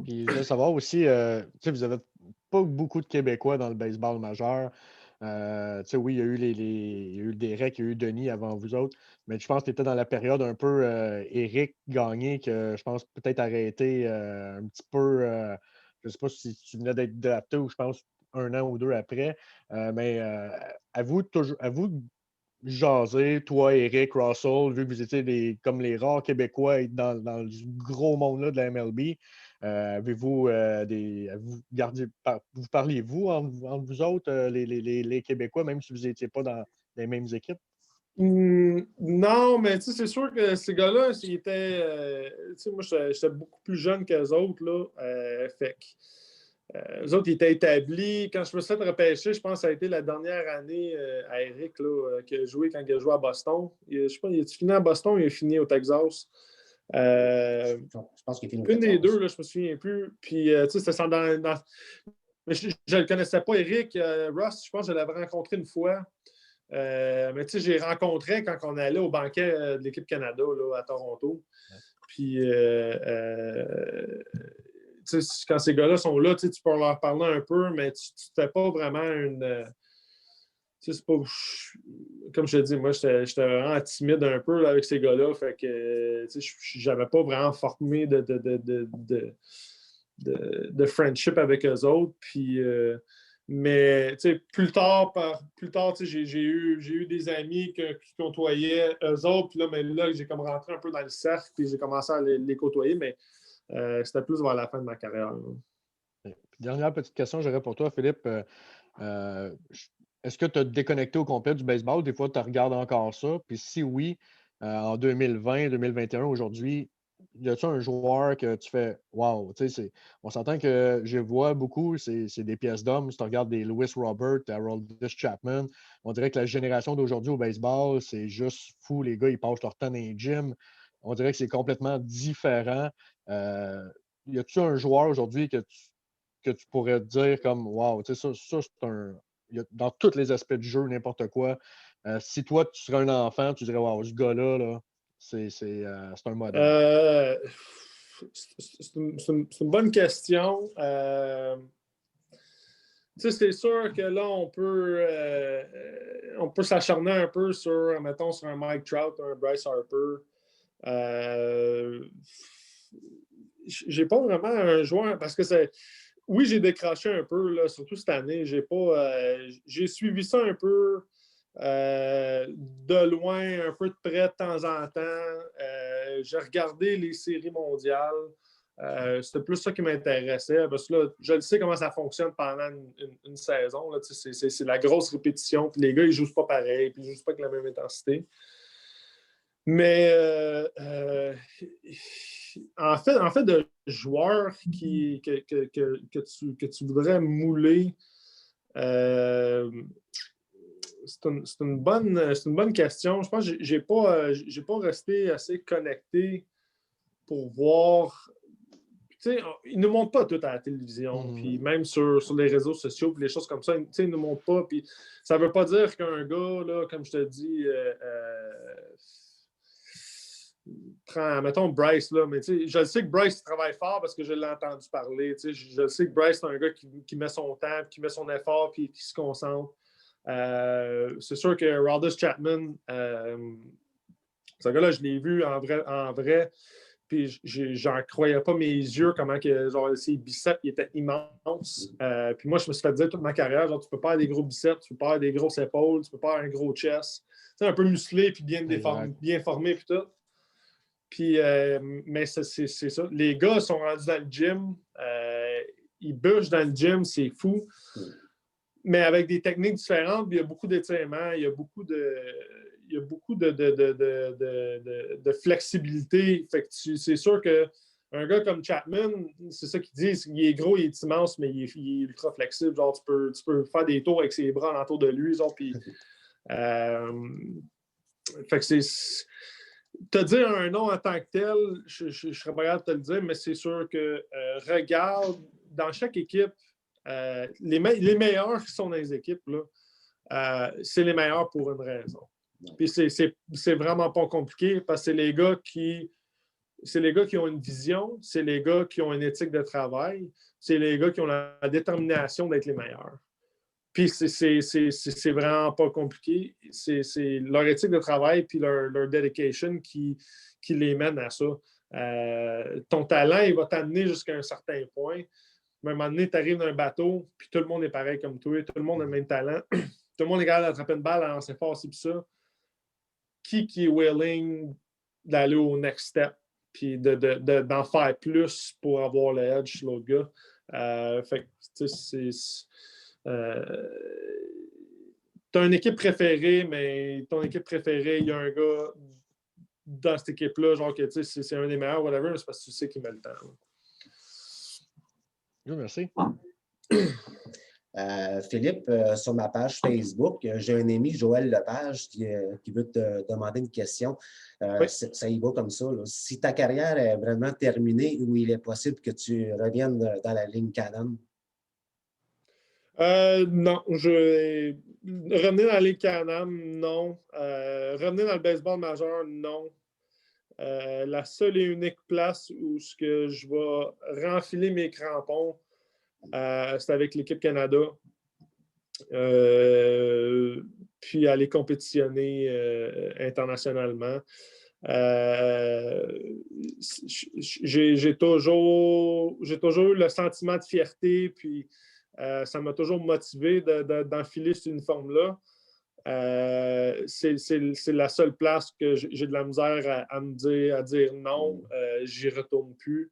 Puis je veux savoir aussi, vous n'avez pas beaucoup de Québécois dans le baseball majeur. Oui, il y a eu il y a eu Derek, il y a eu Denis avant vous autres, mais je pense que tu étais dans la période un peu Éric Gagné, que je pense peut-être arrêté un petit peu, je ne sais pas si tu venais d'être drafté ou je pense 1 an ou 2 après, mais à vous jaser, toi, Éric, Russell, vu que vous étiez comme les rares Québécois à être dans le gros monde-là de la MLB, avez-vous vous parliez-vous entre vous autres, les Québécois, même si vous n'étiez pas dans les mêmes équipes? Non, mais c'est sûr que ces gars-là, ils étaient. Moi, j'étais beaucoup plus jeune qu'eux autres. Là, fait que, eux autres, ils étaient établis. Quand je me suis fait repêcher, je pense que ça a été la dernière année à Eric là, qui a joué quand il a joué à Boston. Je ne sais pas, il a fini à Boston ou il a fini au Texas? Je pense qu'il est fini au Une Texas. des deux, là, je ne me souviens plus. Puis, c'était dans. Mais je ne le connaissais pas, Eric. Ross, je pense que je l'avais rencontré une fois. Mais tu sais, j'ai rencontré quand on allait au banquet de l'équipe Canada là, à Toronto. Puis, quand ces gars-là sont là, tu peux leur parler un peu, mais tu ne fais pas vraiment une. C'est pas, comme je te dis, moi, j'étais vraiment timide un peu là, avec ces gars-là. Fait que j'avais pas vraiment formé de friendship avec eux autres. Puis. Mais plus tard, j'ai eu des amis qui côtoyaient eux autres. Puis là, j'ai comme rentré un peu dans le cercle, puis j'ai commencé à les côtoyer, mais c'était plus vers la fin de ma carrière. Dernière petite question, j'aurais pour toi, Philippe. Est-ce que tu as déconnecté au complet du baseball? Des fois, tu regardes encore ça. Puis si oui, en 2020, 2021, aujourd'hui, y a-t-il un joueur que tu fais wow? On s'entend que je vois beaucoup, c'est des pièces d'hommes. Si tu regardes des Lewis Robert, Aroldis Chapman, on dirait que la génération d'aujourd'hui au baseball, c'est juste fou. Les gars, ils passent leur temps dans les gyms. On dirait que c'est complètement différent. Y a-t-il un joueur aujourd'hui que tu pourrais te dire comme wow, ça c'est dans tous les aspects du jeu, n'importe quoi. Si toi, tu serais un enfant, tu dirais wow, ce gars-là, là, c'est un modèle. C'est une bonne question. C'est sûr que là, on peut s'acharner un peu sur, mettons, sur un Mike Trout, un Bryce Harper. J'ai pas vraiment un joueur parce que c'est. Oui, j'ai décroché un peu, là, surtout cette année. J'ai suivi ça un peu de loin, un peu de près de temps en temps. J'ai regardé les séries mondiales. C'était plus ça qui m'intéressait parce que là, je le sais comment ça fonctionne pendant une saison. Là, c'est la grosse répétition. Puis les gars, ils ne jouent pas pareil. Puis ils ne jouent pas avec la même intensité. Mais en fait, de joueurs que tu voudrais mouler, c'est une bonne question. Je pense que je n'ai pas resté assez connecté pour voir. Ils ne nous montrent pas tout à la télévision, puis même sur les réseaux sociaux, puis les choses comme ça, ils ne nous montrent pas. Puis ça ne veut pas dire qu'un gars, là, comme je te dis, mettons Bryce, là, mais je sais que Bryce travaille fort parce que je l'ai entendu parler. Je sais que Bryce, c'est un gars qui met son temps, qui met son effort, puis qui se concentre. C'est sûr que Aroldis Chapman, ce gars-là, je l'ai vu en vrai. Puis j'en croyais pas mes yeux comment que genre ses biceps étaient immenses. Puis moi, je me suis fait dire toute ma carrière, genre tu peux pas avoir des gros biceps, tu peux pas avoir des grosses épaules, tu peux pas avoir un gros chest. un peu musclés, puis bien formés, puis tout. Puis, mais c'est ça. Les gars sont rendus dans le gym. Ils bûchent dans le gym, c'est fou. Mais avec des techniques différentes, il y a beaucoup d'étirements, il y a beaucoup de flexibilité. Fait que c'est sûr qu'un gars comme Chapman, c'est ça qu'il dit, il est gros, il est immense, mais il est ultra flexible. Genre, tu peux faire des tours avec ses bras autour de lui. Genre, puis, fait que c'est... Te dire un nom en tant que tel, je serais pas capable de te le dire, mais c'est sûr que regarde, dans chaque équipe, les meilleurs qui sont dans les équipes, là, c'est les meilleurs pour une raison. Puis c'est vraiment pas compliqué parce que c'est les gars qui ont une vision, c'est les gars qui ont une éthique de travail, c'est les gars qui ont la détermination d'être les meilleurs. Puis c'est vraiment pas compliqué. C'est leur éthique de travail puis leur dedication qui les mène à ça. Ton talent, il va t'amener jusqu'à un certain point. Mais à un moment donné, tu arrives dans un bateau, puis tout le monde est pareil comme toi, tout le monde a le même talent. Tout le monde est capable d'attraper une balle, à lancer fort, c'est ça. Qui est willing d'aller au next step, puis d'en faire plus pour avoir le edge sur l'autre gars? Fait que, tu sais, tu as une équipe préférée, mais ton équipe préférée, il y a un gars dans cette équipe-là, genre que c'est un des meilleurs, whatever, c'est parce que tu sais qu'il met le temps. Merci. Philippe, sur ma page Facebook, j'ai un ami, Joël Lepage, qui veut te demander une question. Oui. Ça y va comme ça. Là. Si ta carrière est vraiment terminée ou il est possible que tu reviennes dans la ligne Can-Am? Non. Revenir dans la Ligue Can-Am, non. Revenir dans le baseball majeur, non. La seule et unique place où je vais renfiler mes crampons, c'est avec l'équipe Canada. Puis aller compétitionner internationalement. J'ai toujours eu le sentiment de fierté, puis ça m'a toujours motivé d'enfiler cet uniforme-là. C'est la seule place que j'ai de la misère à dire non, j'y retourne plus.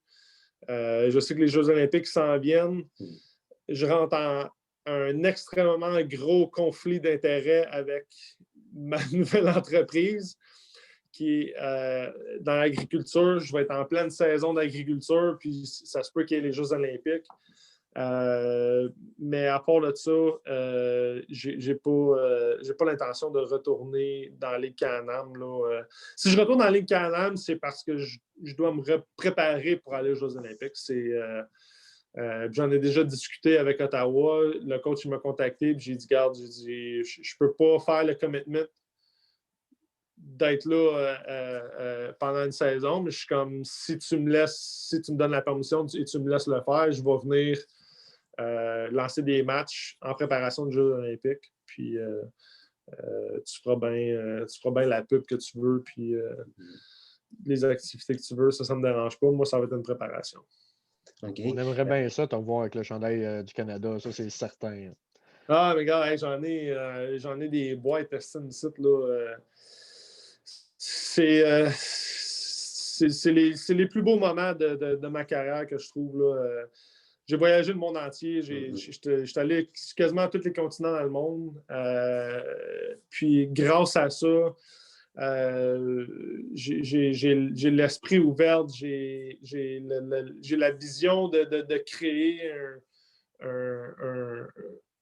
Je sais que les Jeux olympiques s'en viennent. Je rentre en un extrêmement gros conflit d'intérêts avec ma nouvelle entreprise qui est dans l'agriculture. Je vais être en pleine saison d'agriculture, puis ça se peut qu'il y ait les Jeux olympiques. Mais à part de ça, j'ai pas l'intention de retourner dans la Ligue Can-Am. Si je retourne dans la Ligue Can-Am, c'est parce que je dois me préparer pour aller aux Jeux olympiques. J'en ai déjà discuté avec Ottawa. Le coach m'a contacté et j'ai dit, garde, je peux pas faire le commitment d'être là pendant une saison, mais je suis comme, si tu me donnes la permission et tu me laisses le faire, je vais venir lancer des matchs en préparation de Jeux olympiques. Puis tu feras bien la pub que tu veux, puis les activités que tu veux, ça ne me dérange pas. Moi, ça va être une préparation. Okay. On aimerait bien ça, te revoir avec le chandail du Canada, ça c'est certain. Ah, mais gars, hey, j'en ai des boîtes personne ici, là. C'est les plus beaux moments de ma carrière que je trouve, là. J'ai voyagé le monde entier. J'étais allé quasiment à tous les continents dans le monde. Puis grâce à ça, j'ai l'esprit ouvert, j'ai la vision de créer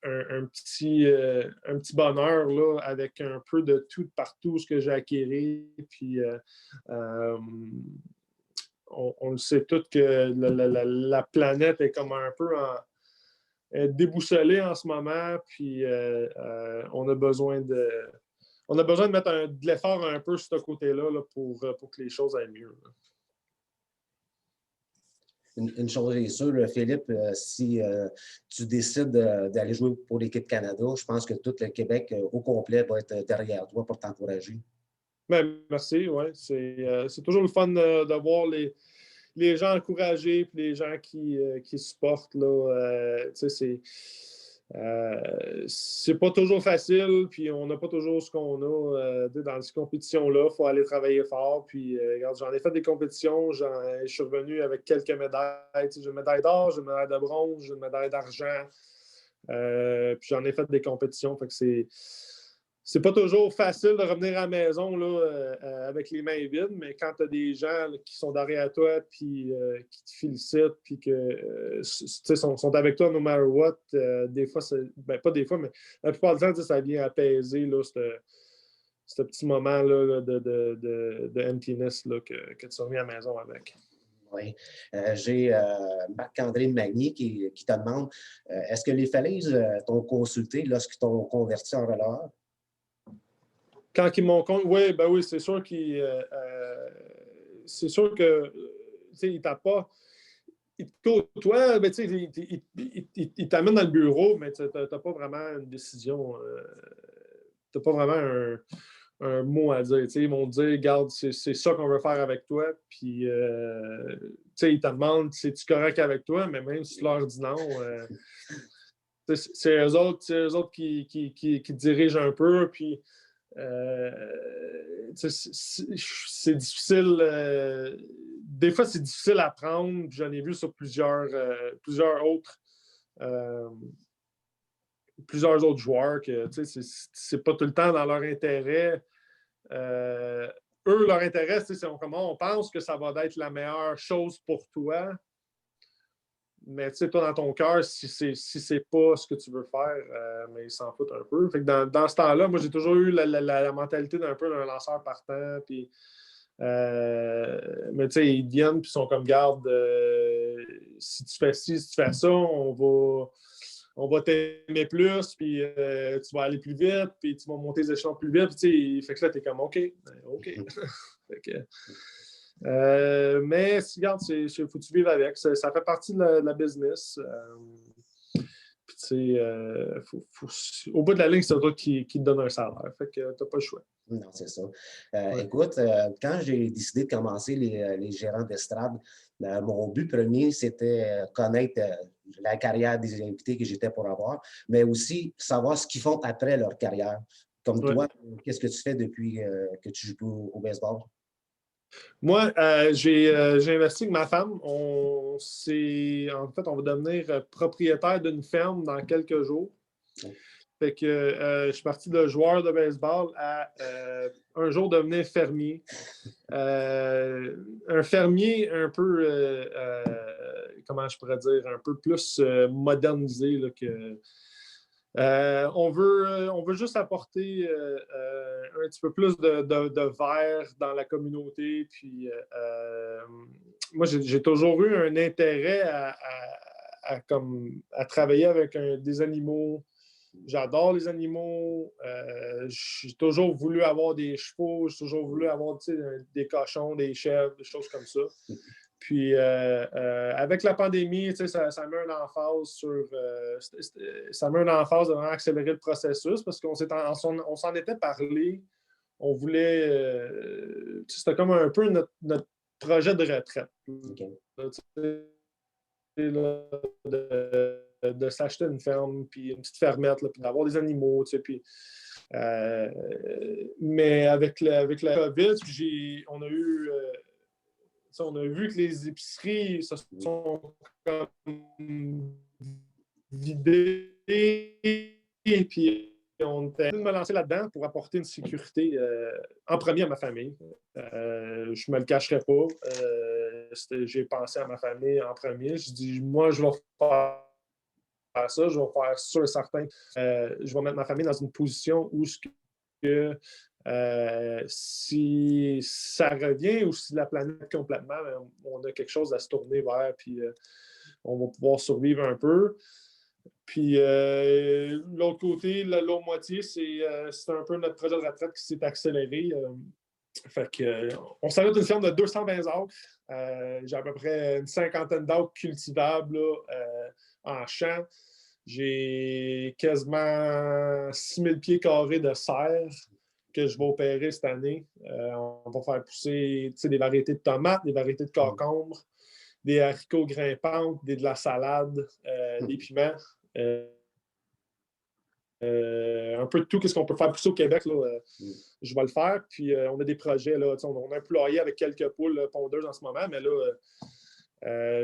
un petit bonheur là, avec un peu de tout partout ce que j'ai acquis. Puis on le sait tous que la planète est comme un peu déboussolée en ce moment. Puis on a besoin de mettre de l'effort un peu sur ce côté-là là, pour que les choses aillent mieux. Là. Une chose est sûre, Philippe, si tu décides d'aller jouer pour l'équipe Canada, je pense que tout le Québec au complet va être derrière toi pour t'encourager. Ben, merci, oui. C'est toujours le fun de voir les gens encouragés et les gens qui supportent. Là, C'est pas toujours facile, puis on n'a pas toujours ce qu'on a dans ces compétitions-là. Il faut aller travailler fort. Puis, regarde, j'en ai fait des compétitions. Je suis revenu avec quelques médailles. J'ai une médaille d'or, j'ai une médaille de bronze, j'ai une médaille d'argent. Puis j'en ai fait des compétitions. Fait que c'est pas toujours facile de revenir à la maison là, avec les mains vides, mais quand tu as des gens là, qui sont derrière toi puis qui te félicitent puis que sont avec toi no matter what, des fois, pas des fois, mais la plupart du temps, ça vient apaiser là, ce petit moment là, de emptiness là, que tu reviens à la maison avec. Oui. J'ai Marc-André Magny qui te demande est-ce que les Falaises t'ont consulté lorsqu'ils t'ont converti en relâche? Quand ils m'ont oui, ben oui, c'est sûr que il t'a pas. Il te côtoie, ben, il t'amène dans le bureau, mais tu n'as pas vraiment une décision. Tu n'as pas vraiment un mot à dire. Ils vont te dire, regarde, c'est ça qu'on veut faire avec toi. Puis, ils te demandent, c'est-tu correct avec toi? Mais même si tu leur dis non, c'est eux autres qui dirigent un peu. Puis, c'est difficile. Des fois, c'est difficile à prendre. J'en ai vu sur plusieurs autres joueurs que c'est pas tout le temps dans leur intérêt. Eux, leur intérêt, c'est comment on pense que ça va être la meilleure chose pour toi. Mais toi, dans ton cœur, si c'est pas ce que tu veux faire, mais ils s'en foutent un peu. Fait que dans ce temps-là, moi, j'ai toujours eu la mentalité d'un peu d'un lanceur partant. Puis, mais tu sais, ils viennent puis sont comme garde, si tu fais ci, si tu fais ça, on va t'aimer plus, puis tu vas aller plus vite, puis tu vas monter les échelons plus vite. Puis, fait que là, t'es comme OK. Fait que, mais regarde, faut que tu vives avec. Ça fait partie de la business. Puis, au bout de la ligne, c'est toi qui te donne un salaire. Fait que t'as pas le choix. Non, c'est ça. Écoute, quand j'ai décidé de commencer les gérants d'estrade, mon but premier, c'était connaître la carrière des invités que j'étais pour avoir, mais aussi savoir ce qu'ils font après leur carrière. Comme toi, qu'est-ce que tu fais depuis que tu joues au baseball? Moi, j'ai investi avec ma femme. En fait, on va devenir propriétaire d'une ferme dans quelques jours. Fait que je suis parti de joueur de baseball à un jour devenir fermier. Un fermier un peu, comment je pourrais dire, un peu plus modernisé là, que. On veut juste apporter un petit peu plus de vert dans la communauté. Puis, moi, j'ai toujours eu un intérêt à travailler avec des animaux. J'adore les animaux. J'ai toujours voulu avoir des chevaux. J'ai toujours voulu avoir des cochons, des chèvres, des choses comme ça. Puis, avec la pandémie, ça met une emphase ça met une emphase de vraiment accélérer le processus parce qu'on s'en était parlé. On voulait. C'était comme un peu notre projet de retraite. Okay. De s'acheter une ferme, puis une petite fermette, là, puis d'avoir des animaux, puis. Mais avec la COVID, on a vu que les épiceries se sont comme vidées et puis on était de me lancer là-dedans pour apporter une sécurité en premier à ma famille. Je ne me le cacherai pas. J'ai pensé à ma famille en premier. Je dis, moi, je vais faire ça, je vais faire sûr et certain. Je vais mettre ma famille dans une position où si ça revient ou si la planète complètement, on a quelque chose à se tourner vers, puis on va pouvoir survivre un peu. Puis l'autre côté, l'autre moitié, c'est un peu notre projet de retraite qui s'est accéléré. Fait que, on s'arrête une ferme de 220 acres. J'ai à peu près une cinquantaine d'acres cultivables là, en champ. J'ai quasiment 6000 pieds carrés de serre que je vais opérer cette année. On va faire pousser des variétés de tomates, des variétés de concombres, des haricots grimpantes, de la salade, des piments. un peu de tout, qu'est-ce qu'on peut faire pousser au Québec, là, je vais le faire. Puis on a des projets, là, on a un poulailler avec quelques poules pondeuses en ce moment, mais là,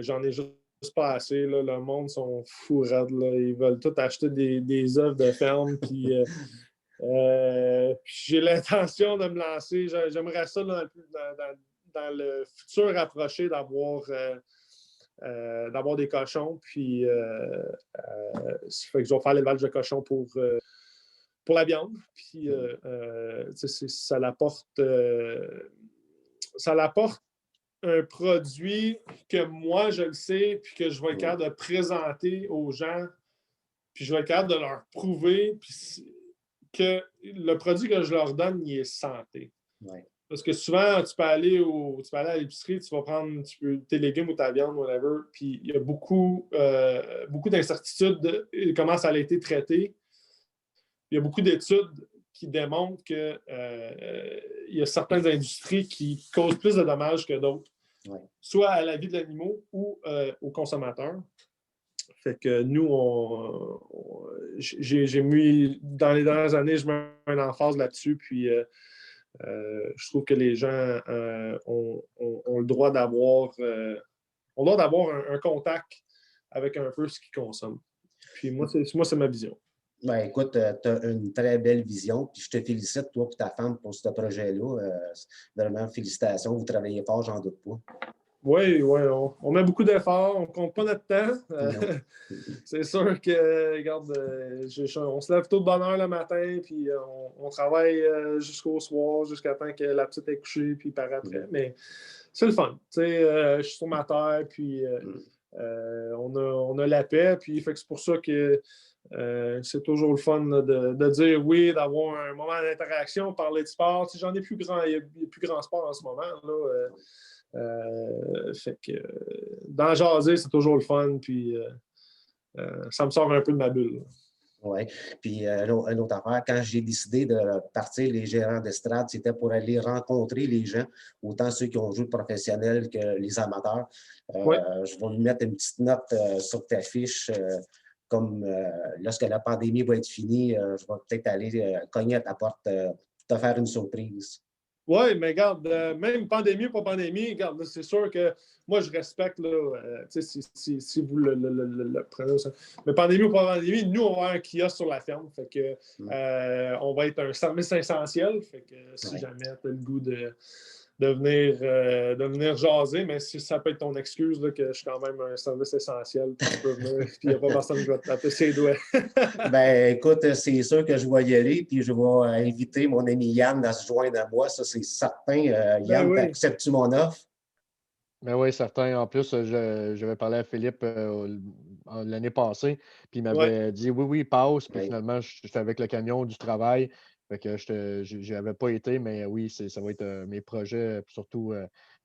j'en ai juste pas assez. Là. Le monde sont fous raides, là. Ils veulent tout acheter des œufs de ferme. Puis j'ai l'intention de me lancer. J'aimerais ça dans le futur rapproché d'avoir des cochons. Puis ça fait que je vais faire l'élevage de cochons pour la viande. Puis ça l'apporte un produit que moi, je le sais, puis que je vais être capable de présenter aux gens, puis je vais être capable de leur prouver que le produit que je leur donne, il est santé. Ouais. Parce que souvent, tu peux aller à l'épicerie, tu vas prendre tes légumes ou ta viande, whatever, puis il y a beaucoup d'incertitudes de comment ça a été traité. Il y a beaucoup d'études qui démontrent qu'il y a certaines industries qui causent plus de dommages que d'autres, soit à la vie de l'animal ou aux consommateurs. Fait que nous, j'ai mis, dans les dernières années, je mets une emphase là-dessus, puis je trouve que les gens ont le droit d'avoir un contact avec un peu ce qu'ils consomment. Puis moi, c'est ma vision. Ben, écoute, tu as une très belle vision, puis je te félicite, toi et ta femme, pour ce projet-là. Vraiment, félicitations, vous travaillez fort, j'en doute pas. Oui, on met beaucoup d'efforts, on ne compte pas notre temps. C'est sûr que, regarde, on se lève tôt de bonne heure le matin, puis on travaille jusqu'au soir, jusqu'à temps que la petite est couchée, puis par après. Mais c'est le fun. Je suis sur ma terre, puis on a la paix, puis fait que c'est pour ça que c'est toujours le fun de dire oui, d'avoir un moment d'interaction, parler de sport. J'en ai plus grand, il y a plus grand sport en ce moment. Là, fait que dans jaser, c'est toujours le fun, puis ça me sort un peu de ma bulle. Oui. Puis, une autre affaire, quand j'ai décidé de partir les gérants d'estrade, c'était pour aller rencontrer les gens, autant ceux qui ont joué professionnel que les amateurs. Je vais lui mettre une petite note sur ta fiche. Comme lorsque la pandémie va être finie, je vais peut-être aller cogner à ta porte pour te faire une surprise. Oui, mais regarde, même pandémie ou pas pandémie, regarde, c'est sûr que moi, je respecte, là, si vous le prenez. Mais pandémie ou pas pandémie, nous, on va avoir un kiosque sur la ferme. Fait que on va être un service essentiel. Fait que si jamais tu as le goût de venir jaser, mais si ça peut être ton excuse là, que je suis quand même un service essentiel, puis tu peux venir, puis il n'y a pas personne qui va te taper ses doigts. Ben, écoute, c'est sûr que je vais y aller, puis je vais inviter mon ami Yann à se joindre à moi, ça c'est certain. Yann, acceptes-tu mon offre? Ben oui, certain. En plus, j'avais parlé à Philippe l'année passée, puis il m'avait dit oui, passe. Puis finalement, j'étais avec le camion du travail. Fait que je n'avais pas été, mais oui, ça va être mes projets. Surtout,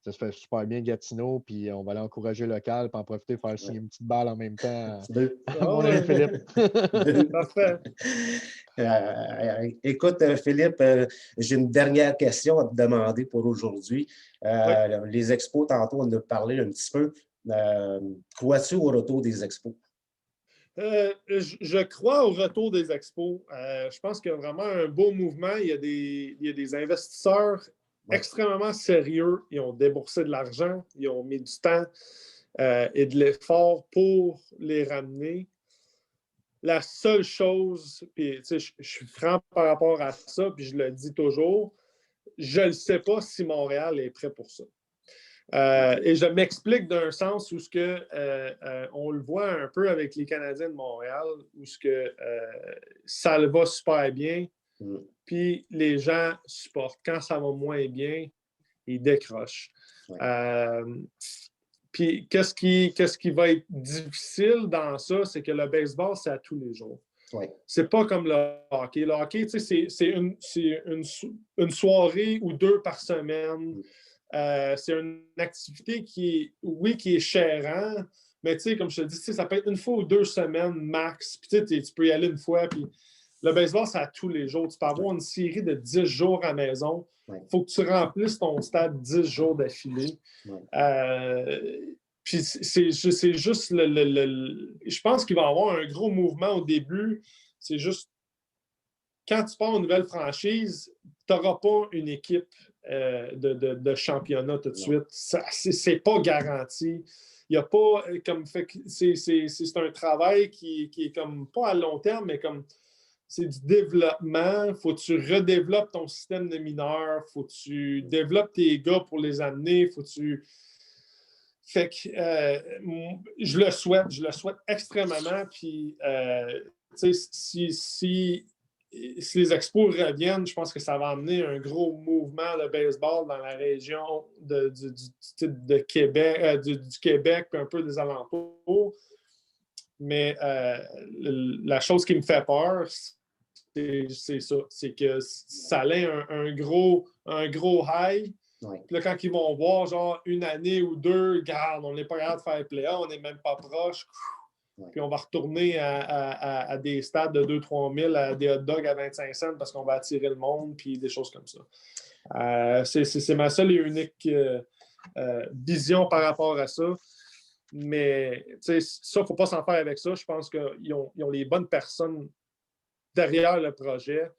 ça se fait super bien Gatineau, puis on va aller encourager local, puis en profiter, faire signer une petite balle en même temps à mon ami Philippe. Parfait. Écoute, Philippe, j'ai une dernière question à te demander pour aujourd'hui. Les expos, tantôt, on en a parlé un petit peu. Crois-tu au retour des expos? Je crois au retour des expos. Je pense qu'il y a vraiment un beau mouvement. Il y a des investisseurs extrêmement sérieux. Ils ont déboursé de l'argent, ils ont mis du temps et de l'effort pour les ramener. La seule chose, puis je suis franc par rapport à ça, puis je le dis toujours, je ne sais pas si Montréal est prêt pour ça. Et je m'explique d'un sens où on le voit un peu avec les Canadiens de Montréal, où ça va super bien, puis les gens supportent. Quand ça va moins bien, ils décrochent. Puis qu'est-ce qui va être difficile dans ça, c'est que le baseball, c'est à tous les jours. C'est pas comme le hockey. Le hockey, c'est une soirée ou deux par semaine. C'est une activité qui est chérante, mais comme je te dis, ça peut être une fois ou 2 semaines max. Puis tu peux y aller une fois. Puis le baseball, c'est à tous les jours. Tu peux avoir une série de 10 jours à la maison. Il faut que tu remplisses ton stade 10 jours d'affilée. Puis c'est juste je pense qu'il va y avoir un gros mouvement au début. C'est juste quand tu pars une nouvelle franchise, tu n'auras pas une équipe de championnat tout de suite. C'est pas garanti. Il y a pas comme fait c'est un travail qui est comme pas à long terme, mais comme c'est du développement. Faut que tu redéveloppes ton système de mineurs. Faut que tu développes tes gars pour les amener. Faut que tu. Fait que je le souhaite extrêmement. Puis, si les expos reviennent, je pense que ça va amener un gros mouvement de baseball dans la région de Québec, du Québec, puis un peu des alentours. Mais la chose qui me fait peur, c'est ça. C'est que ça allait un gros high. Oui. Puis là, quand ils vont voir, genre, une année ou deux, garde, on n'est pas capable de faire play-off, on n'est même pas proche. Oui. Puis on va retourner à des stades de 2-3 000, à des hot dogs à 25 cents parce qu'on va attirer le monde, puis des choses comme ça. C'est ma seule et unique vision par rapport à ça. Mais ça, il ne faut pas s'en faire avec ça. Je pense qu'ils ont les bonnes personnes derrière le projet,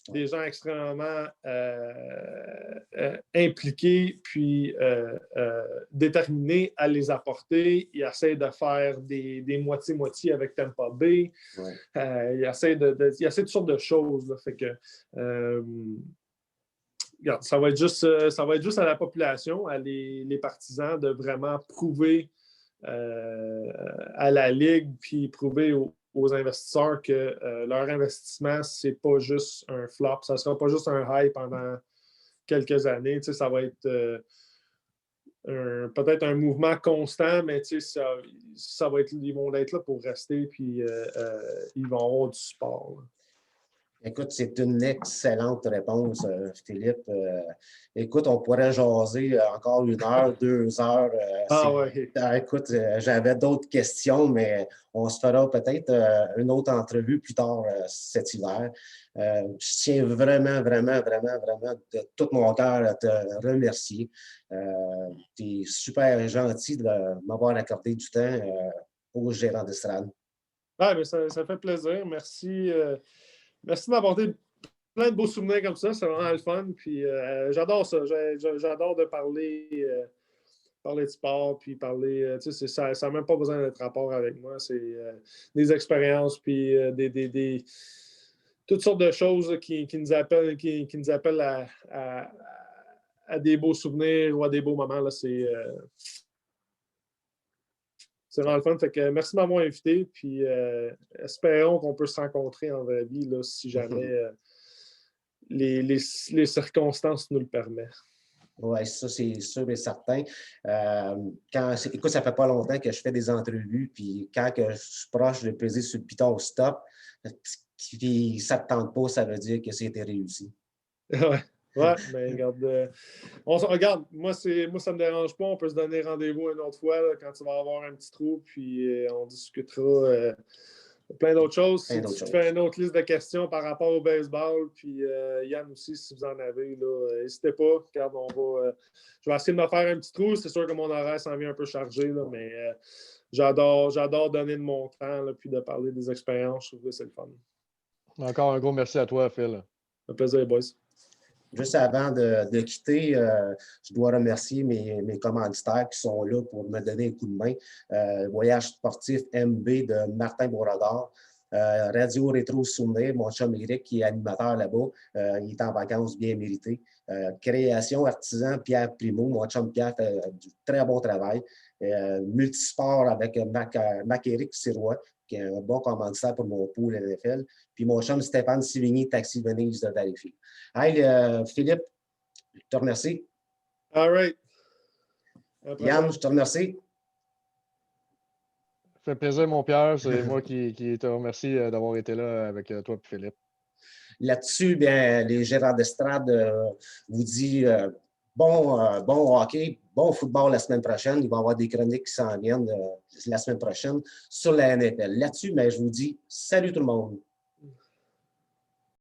des gens extrêmement impliqués puis déterminés à les apporter. Ils essaient de faire des moitiés-moitiés avec Tampa Bay. Ouais. Ils essaient toutes sortes de choses. Là. Fait que, regarde, ça va être juste à la population, à les partisans, de vraiment prouver à la Ligue puis prouver aux investisseurs que leur investissement, c'est pas juste un flop, ça sera pas juste un high pendant quelques années. Ça va être peut-être un mouvement constant, mais ça va être, ils vont être là pour rester, puis ils vont avoir du support. Là. Écoute, c'est une excellente réponse, Philippe. Écoute, on pourrait jaser encore 1 heure, 2 heures. Ouais. Écoute, j'avais d'autres questions, mais on se fera peut-être une autre entrevue plus tard cet hiver. Je tiens vraiment de tout mon cœur à te remercier. Tu es super gentil de m'avoir accordé du temps au gérant d'estrade. Ouais, mais ça fait plaisir. Merci. Merci de m'apporter plein de beaux souvenirs comme ça. C'est vraiment le fun. Puis j'adore ça. J'adore de parler de sport. Puis parler. Ça n'a même pas besoin d'être rapport avec moi. C'est des expériences. Puis toutes sortes de choses qui nous appellent, qui nous appellent à des beaux souvenirs ou à des beaux moments. Là, c'est vraiment le fun. Fait que merci de m'avoir invité. Puis espérons qu'on peut se rencontrer en vraie vie là, si jamais les circonstances nous le permettent. Oui, ça, c'est sûr et certain. Écoute, ça fait pas longtemps que je fais des entrevues, puis quand que je suis proche de peser sur le piton au stop, puis ça ne te tente pas, ça veut dire que c'était réussi. Ouais, mais regarde, moi, ça ne me dérange pas. On peut se donner rendez-vous une autre fois là, quand tu vas avoir un petit trou, puis on discutera plein d'autres choses. Si tu fais une autre liste de questions par rapport au baseball, puis Yann aussi, si vous en avez, n'hésitez pas. Regarde, je vais essayer de me faire un petit trou. C'est sûr que mon horaire s'en vient un peu chargé, là, mais j'adore donner de mon temps, là, puis de parler des expériences. Je trouve que c'est le fun. Encore un gros merci à toi, Phil. Un plaisir, boys. Juste avant de quitter, je dois remercier mes commanditaires qui sont là pour me donner un coup de main. Voyage sportif MB de Martin Beauregard. Radio Rétro Souvenir, mon chum Eric qui est animateur là-bas. Il est en vacances bien mérité. Création Artisan Pierre Primo, mon chum Pierre fait du très bon travail. Multisport avec Mac-Éric Sirois, qui est un bon commanditaire pour mon pool NFL. Puis mon chum Stéphane Sivigny, Taxi Venise de Valleyfield. Hey, Philippe, je te remercie. All right. Yann, je te remercie. Ça fait plaisir, mon Pierre. C'est moi qui te remercie d'avoir été là avec toi et Philippe. Là-dessus, bien, les gérants d'estrade vous disent bon hockey, bon football la semaine prochaine. Il va y avoir des chroniques qui s'en viennent la semaine prochaine sur la NFL. Là-dessus, mais je vous dis salut tout le monde.